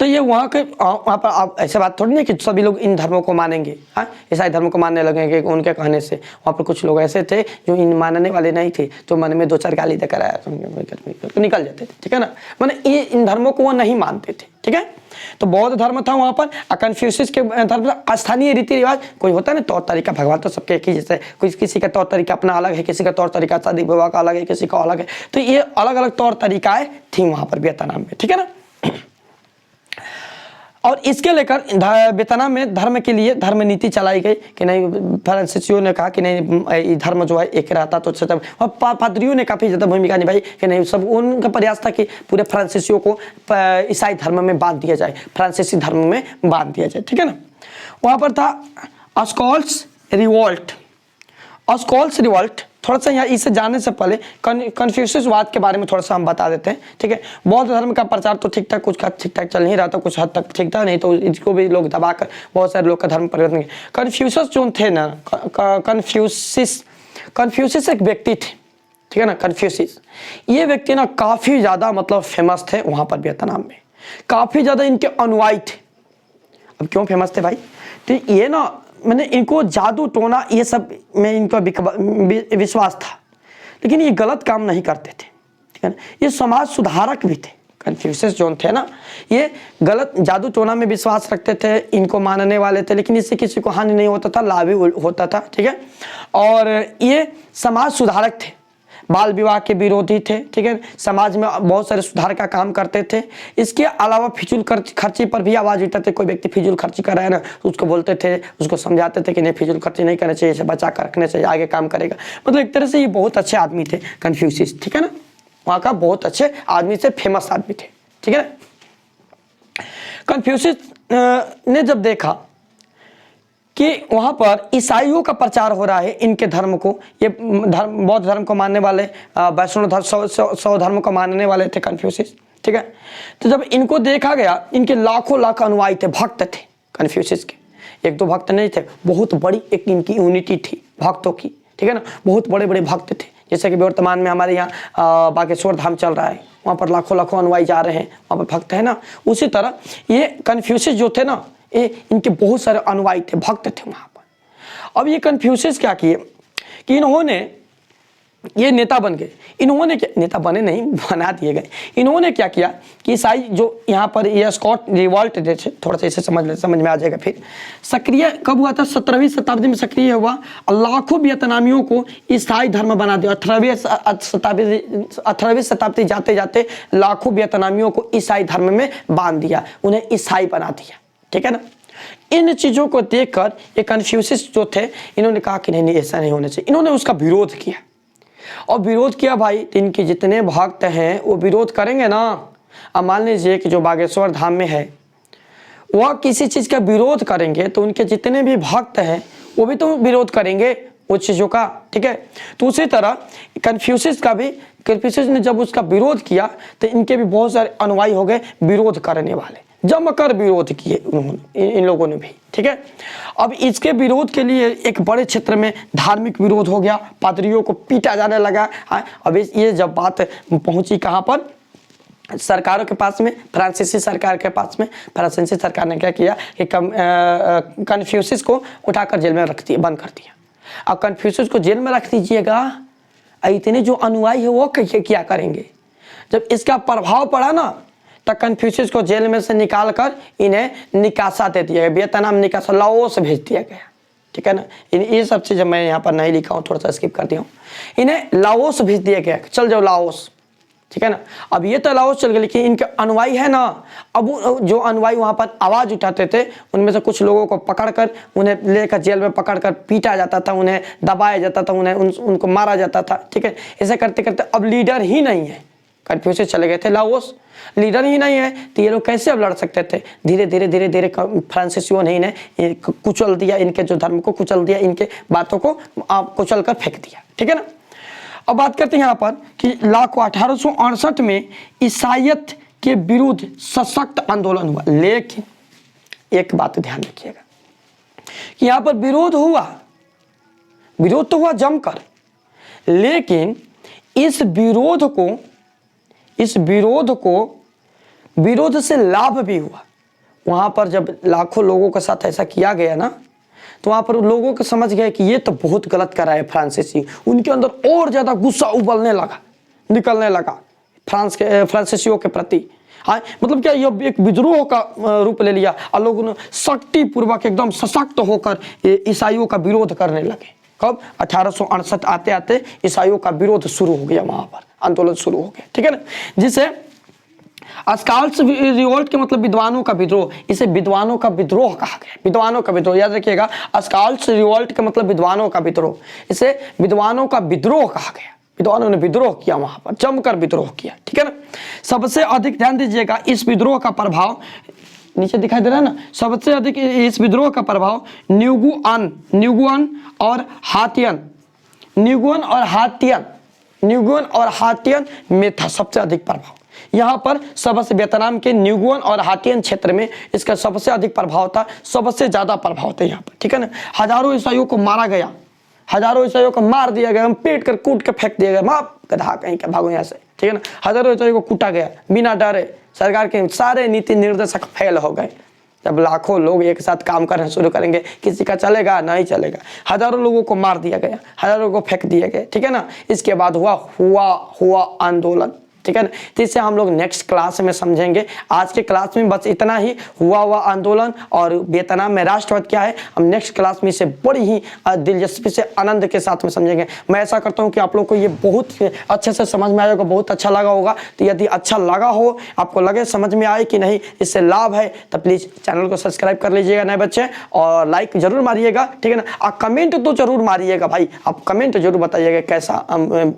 तो ये वहाँ पर आप ऐसे बात थोड़ी नहीं कि सभी लोग इन धर्मों को मानेंगे, हाँ, ईसाई धर्म को मानने लगेंगे उनके कहने से। वहाँ पर कुछ लोग ऐसे थे जो इन मानने वाले नहीं थे, तो मन में 2-4 गाली देकर आया तो निकल जाते थे, ठीक है ना। माने ये इन धर्मों को वो नहीं मानते थे, ठीक है। तो बौद्ध धर्म था वहाँ पर। कन्फ्यूशियस के धर्म स्थानीय रीति रिवाज, कोई होता है ना तौर तरीका, भगवान तो सबके एक ही जैसे, किसी का तौर तरीका अपना अलग है, किसी का तौर तरीका शादी विवाह का अलग है, किसी का अलग है। तो ये अलग अलग तौर तरीकाएं थी वहाँ पर वियतनाम में, ठीक है ना। और इसके लेकर वियतनाम में धर्म के लिए धर्म नीति चलाई गई कि नहीं, फ्रांसीसियों ने कहा कि नहीं धर्म जो है एक रहता तो अच्छा। और पादरियों ने काफ़ी ज़्यादा भूमिका निभाई कि नहीं, सब उनका प्रयास था कि पूरे फ्रांसीसियों को ईसाई धर्म में बांध दिया जाए, फ्रांसीसी धर्म में बांध दिया जाए, ठीक है ना। वहाँ पर था अस्कॉल्स रिवॉल्ट। थोड़ा सा यहाँ इसे जानने से पहले कन्फ्यूशियसवाद के बारे में थोड़ा सा हम बता देते हैं, ठीक है। बौद्ध धर्म का प्रचार तो ठीक ठाक, कुछ ठीक ठाक चल नहीं रहा था, कुछ हद तक ठीक था, नहीं तो इसको भी लोग दबाकर बहुत सारे लोग का धर्म परिवर्तन किया। कन्फ्यूशियस जो थे ना, कन्फ्यूशियस एक व्यक्ति थे, ठीक है ना। कन्फ्यूशियस ये व्यक्ति ना काफ़ी ज़्यादा मतलब फेमस थे वहाँ पर वियतनाम में, काफ़ी ज़्यादा इनके अनुयायी थे। अब क्यों फेमस थे भाई? तो ये ना मैंने इनको जादू टोना ये सब में इनका विश्वास था, लेकिन ये गलत काम नहीं करते थे, ठीक है ना। ये समाज सुधारक भी थे, कन्फ्यूशियस जो थे ना, ये गलत जादू टोना में विश्वास रखते थे, इनको मानने वाले थे, लेकिन इससे किसी को हानि नहीं होता था, लाभ ही होता था, ठीक है। और ये समाज सुधारक थे, बाल विवाह के विरोधी थे, ठीक है, समाज में बहुत सारे सुधार का काम करते थे। इसके अलावा फिजूल खर्ची पर भी आवाज़ उठाते थे। कोई व्यक्ति फिजूल खर्ची कर रहा है ना, तो उसको बोलते थे, उसको समझाते थे कि नहीं फिजूल खर्ची नहीं करना चाहिए, इसे बचा कर रखना चाहिए, आगे काम करेगा। मतलब एक तरह से ये बहुत अच्छे आदमी थे कन्फ्यूशियस, ठीक है ना, वहाँ का बहुत अच्छे आदमी से, फेमस आदमी थे, ठीक है ना। कन्फ्यूशियस ने जब देखा कि वहाँ पर ईसाइयों का प्रचार हो रहा है, इनके धर्म को, ये धर्म बौद्ध धर्म को मानने वाले, वैष्णव धर्म, सौ धर्म को मानने वाले थे कन्फ्यूशियस, ठीक है। तो जब इनको देखा गया, इनके लाखों लाख अनुयायी थे, भक्त थे कन्फ्यूशियस के, एक दो भक्त नहीं थे, बहुत बड़ी एक इनकी यूनिटी थी भक्तों की, ठीक है ना, बहुत बड़े बड़े भक्त थे। जैसे कि वर्तमान में हमारे यहाँ बागेश्वर धाम चल रहा है, वहाँ पर लाखों लाखों अनुयायी जा रहे हैं, वहाँ पर भक्त है ना, उसी तरह ये कन्फ्यूशियस जो थे ना, ये इनके बहुत सारे अनुयायी थे, भक्त थे वहाँ पर। अब ये कन्फ्यूशियस क्या किए कि इन्होंने, ये नेता बन गए, इन्होंने क्या, नेता बने नहीं, बना दिए गए। इन्होंने क्या किया कि ईसाई जो यहाँ पर ये स्कॉट रिवॉल्ट जैसे, थोड़ा सा इसे समझ में आ जाएगा। फिर सक्रिय कब हुआ था? 17वीं शताब्दी में सक्रिय हुआ, लाखों वियतनामियों को ईसाई धर्म बना दिया। 18वीं शताब्दी जाते जाते लाखों वियतनामियों को ईसाई धर्म में बांध दिया, उन्हें ईसाई बना दिया, ठीक है ना। इन चीज़ों को देखकर ये कन्फ्यूशियस जो थे, इन्होंने कहा कि नहीं ऐसा नहीं होना चाहिए। इन्होंने उसका विरोध किया, और विरोध किया भाई, तो इनके जितने भक्त हैं वो विरोध करेंगे ना। अब मान लीजिए कि जो बागेश्वर धाम में है, वह किसी चीज़ का विरोध करेंगे तो उनके जितने भी भक्त हैं वो भी तो विरोध करेंगे उस चीज़ों का, ठीक है। तो उसी तरह कन्फ्यूशियस का भी, कन्फ्यूशियस ने जब उसका विरोध किया तो इनके भी बहुत सारे अनुयायी हो गए विरोध करने वाले, जमकर विरोध किए इन लोगों ने भी, ठीक है। अब इसके विरोध के लिए एक बड़े क्षेत्र में धार्मिक विरोध हो गया, पादरियों को पीटा जाने लगा। अब ये जब बात पहुंची कहाँ पर? सरकारों के पास में, फ्रांसीसी सरकार के पास में। फ्रांसीसी सरकार ने क्या किया कि कन्फ्यूशियस को उठाकर जेल में रख दिया, बंद कर दिया। अब कन्फ्यूशियस को जेल में रख दीजिएगा, इतने जो अनुयायी है वो क्या करेंगे? जब इसका प्रभाव पड़ा ना, तब कन्फ्यूशियस को जेल में से निकाल कर इन्हें निकासा दे दिया गया, वियतनाम निकासा, लाओस भेज दिया गया, ठीक है ना। ये सब चीज़ मैं यहाँ पर नहीं लिखा हूँ, थोड़ा सा स्किप कर दिया हूँ। इन्हें लाओस भेज दिया गया, चल जाओ लाओस, ठीक है ना। अब ये तो लाओस चल गए, लेकिन इनके अनुयायी है ना, अब जो अनुयायी वहाँ पर आवाज़ उठाते थे, उनमें से कुछ लोगों को पकड़कर उन्हें लेकर जेल में पकड़कर पीटा जाता था, उन्हें दबाया जाता था, उनको मारा जाता था, ठीक है। ऐसे करते करते अब लीडर ही नहीं है, कन्फ्यूशियस चले गए थे लाओस, लीडर ही नहीं है, तो ये लोग कैसे अब लड़ सकते थे? धीरे धीरे फ्रांसीसियों ने इन्हें कुचल दिया, इनके जो धर्म को कुचल दिया, इनके बातों को कुचल कर फेंक दिया, ठीक है ना। अब बात करते हैं यहाँ पर कि 1868 में ईसाईयत के विरुद्ध सशक्त आंदोलन हुआ। लेकिन एक बात ध्यान रखिएगा कि यहाँ पर विरोध हुआ, विरोध तो हुआ जमकर, लेकिन इस विरोध से लाभ भी हुआ। वहाँ पर जब लाखों लोगों के साथ ऐसा किया गया ना, तो वहाँ पर लोगों को समझ गए कि ये तो बहुत गलत कर रहा है फ्रांसीसी। उनके अंदर और ज़्यादा गुस्सा उबलने लगा, निकलने लगा फ्रांसीसियों के प्रति। हाँ, मतलब क्या, ये एक विद्रोह का रूप ले लिया और लोगों ने शक्तिपूर्वक एकदम सशक्त होकर ईसाइयों का विरोध करने लगे। कब? 1868 आते आते ईसाइयों का विरोध शुरू हो गया, वहाँ पर आंदोलन शुरू हो गया, ठीक है ना। जिसे स्कॉल्स रिवोल्ट के मतलब विद्वानों का विद्रोह, इसे विद्वानों का विद्रोह कहा गया। विद्वानों का विद्रोह याद रखिएगा, स्कॉल्स रिवोल्ट के मतलब विद्वानों का विद्रोह, इसे विद्वानों का विद्रोह कहा गया। विद्वानों ने विद्रोह किया, वहां पर जमकर विद्रोह किया, ठीक है ना। सबसे अधिक ध्यान दीजिएगा, इस विद्रोह का प्रभाव नीचे दिखाई दे रहा है ना, सबसे अधिक इस विद्रोह का प्रभाव न्युगुआन और हातियन में था। सबसे अधिक प्रभाव यहाँ पर सबसे वियतनाम के न्युगुआन और हातियन क्षेत्र में इसका सबसे अधिक प्रभाव था, सबसे ज्यादा प्रभाव था यहाँ पर, ठीक है ना। हजारों ईसाइयों को मारा गया, हजारों ईसाइयों को मार दिया गया, पीट कर कूट के फेंक दिया गया, माफ गधा कहीं का, भागो यहाँ से, ठीक है ना। हजारों ईसाइयों को कूटा गया बिना डरे। सरकार के सारे नीति निर्देशक फेल हो गए। जब लाखों लोग एक साथ काम करना शुरू करेंगे, किसी का चलेगा? नहीं चलेगा। हजारों लोगों को मार दिया गया, हजारों को फेंक दिया गया, ठीक है ना। इसके बाद हुआ आंदोलन, ठीक है ना। तो इसे हम लोग नेक्स्ट क्लास में समझेंगे। आज के क्लास में बस इतना ही, हुआ आंदोलन और वियतनाम में राष्ट्रवाद क्या है, हम नेक्स्ट क्लास में इसे बड़ी ही दिलचस्पी से आनंद के साथ में समझेंगे। मैं ऐसा करता हूँ कि आप लोग को ये बहुत अच्छे से समझ में आया होगा, बहुत अच्छा लगा होगा। तो यदि अच्छा लगा हो, आपको लगे समझ में आए कि नहीं, इससे लाभ है, तो प्लीज़ चैनल को सब्सक्राइब कर लीजिएगा नए बच्चे, और लाइक जरूर मारिएगा, ठीक है ना। और कमेंट तो जरूर मारिएगा भाई, आप कमेंट जरूर बताइएगा कैसा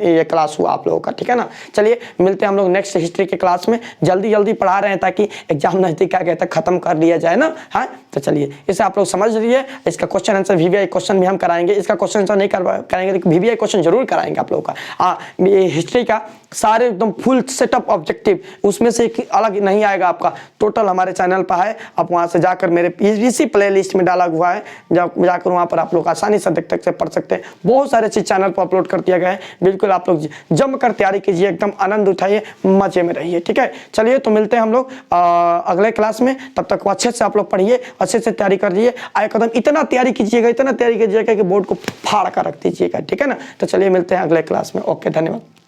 ये क्लास हुआ आप लोगों का, ठीक है ना। चलिए मिलते हैं हम लोग नेक्स्ट हिस्ट्री के क्लास में। जल्दी जल्दी पढ़ा रहे हैं ताकि एग्जाम नजदीक आ गया तक खत्म कर लिया जाए ना। हाँ, तो चलिए इसे आप लोग समझ लीजिए। इसका क्वेश्चन आंसर VVI क्वेश्चन भी हम कराएंगे। इसका क्वेश्चन आंसर नहीं कराएंगे तो VVI क्वेश्चन जरूर कराएंगे आप लोगों का। ये हिस्ट्री का सारे एकदम फुल सेटअप ऑब्जेक्टिव, उसमें से एक अलग नहीं आएगा आपका, टोटल हमारे चैनल पर है। आप वहाँ से जाकर मेरे इसी प्ले लिस्ट में डाला हुआ है, जाकर वहाँ पर आप लोग आसानी से देख सकते पढ़ सकते हैं। बहुत सारे चीज़ चैनल पर अपलोड कर दिया गया है। बिल्कुल आप लोग जम कर तैयारी कीजिए, एकदम आनंद उठाइए, मजे में रहिए, ठीक है। चलिए तो मिलते हैं हम लोग अगले क्लास में। तब तक अच्छे से आप लोग पढ़िए, अच्छे से तैयारी कर लीजिए। आए कदम इतना तैयारी कीजिएगा कि बोर्ड को फाड़ कर रख दीजिएगा, ठीक है ना। तो चलिए मिलते हैं अगले क्लास में। ओके, धन्यवाद।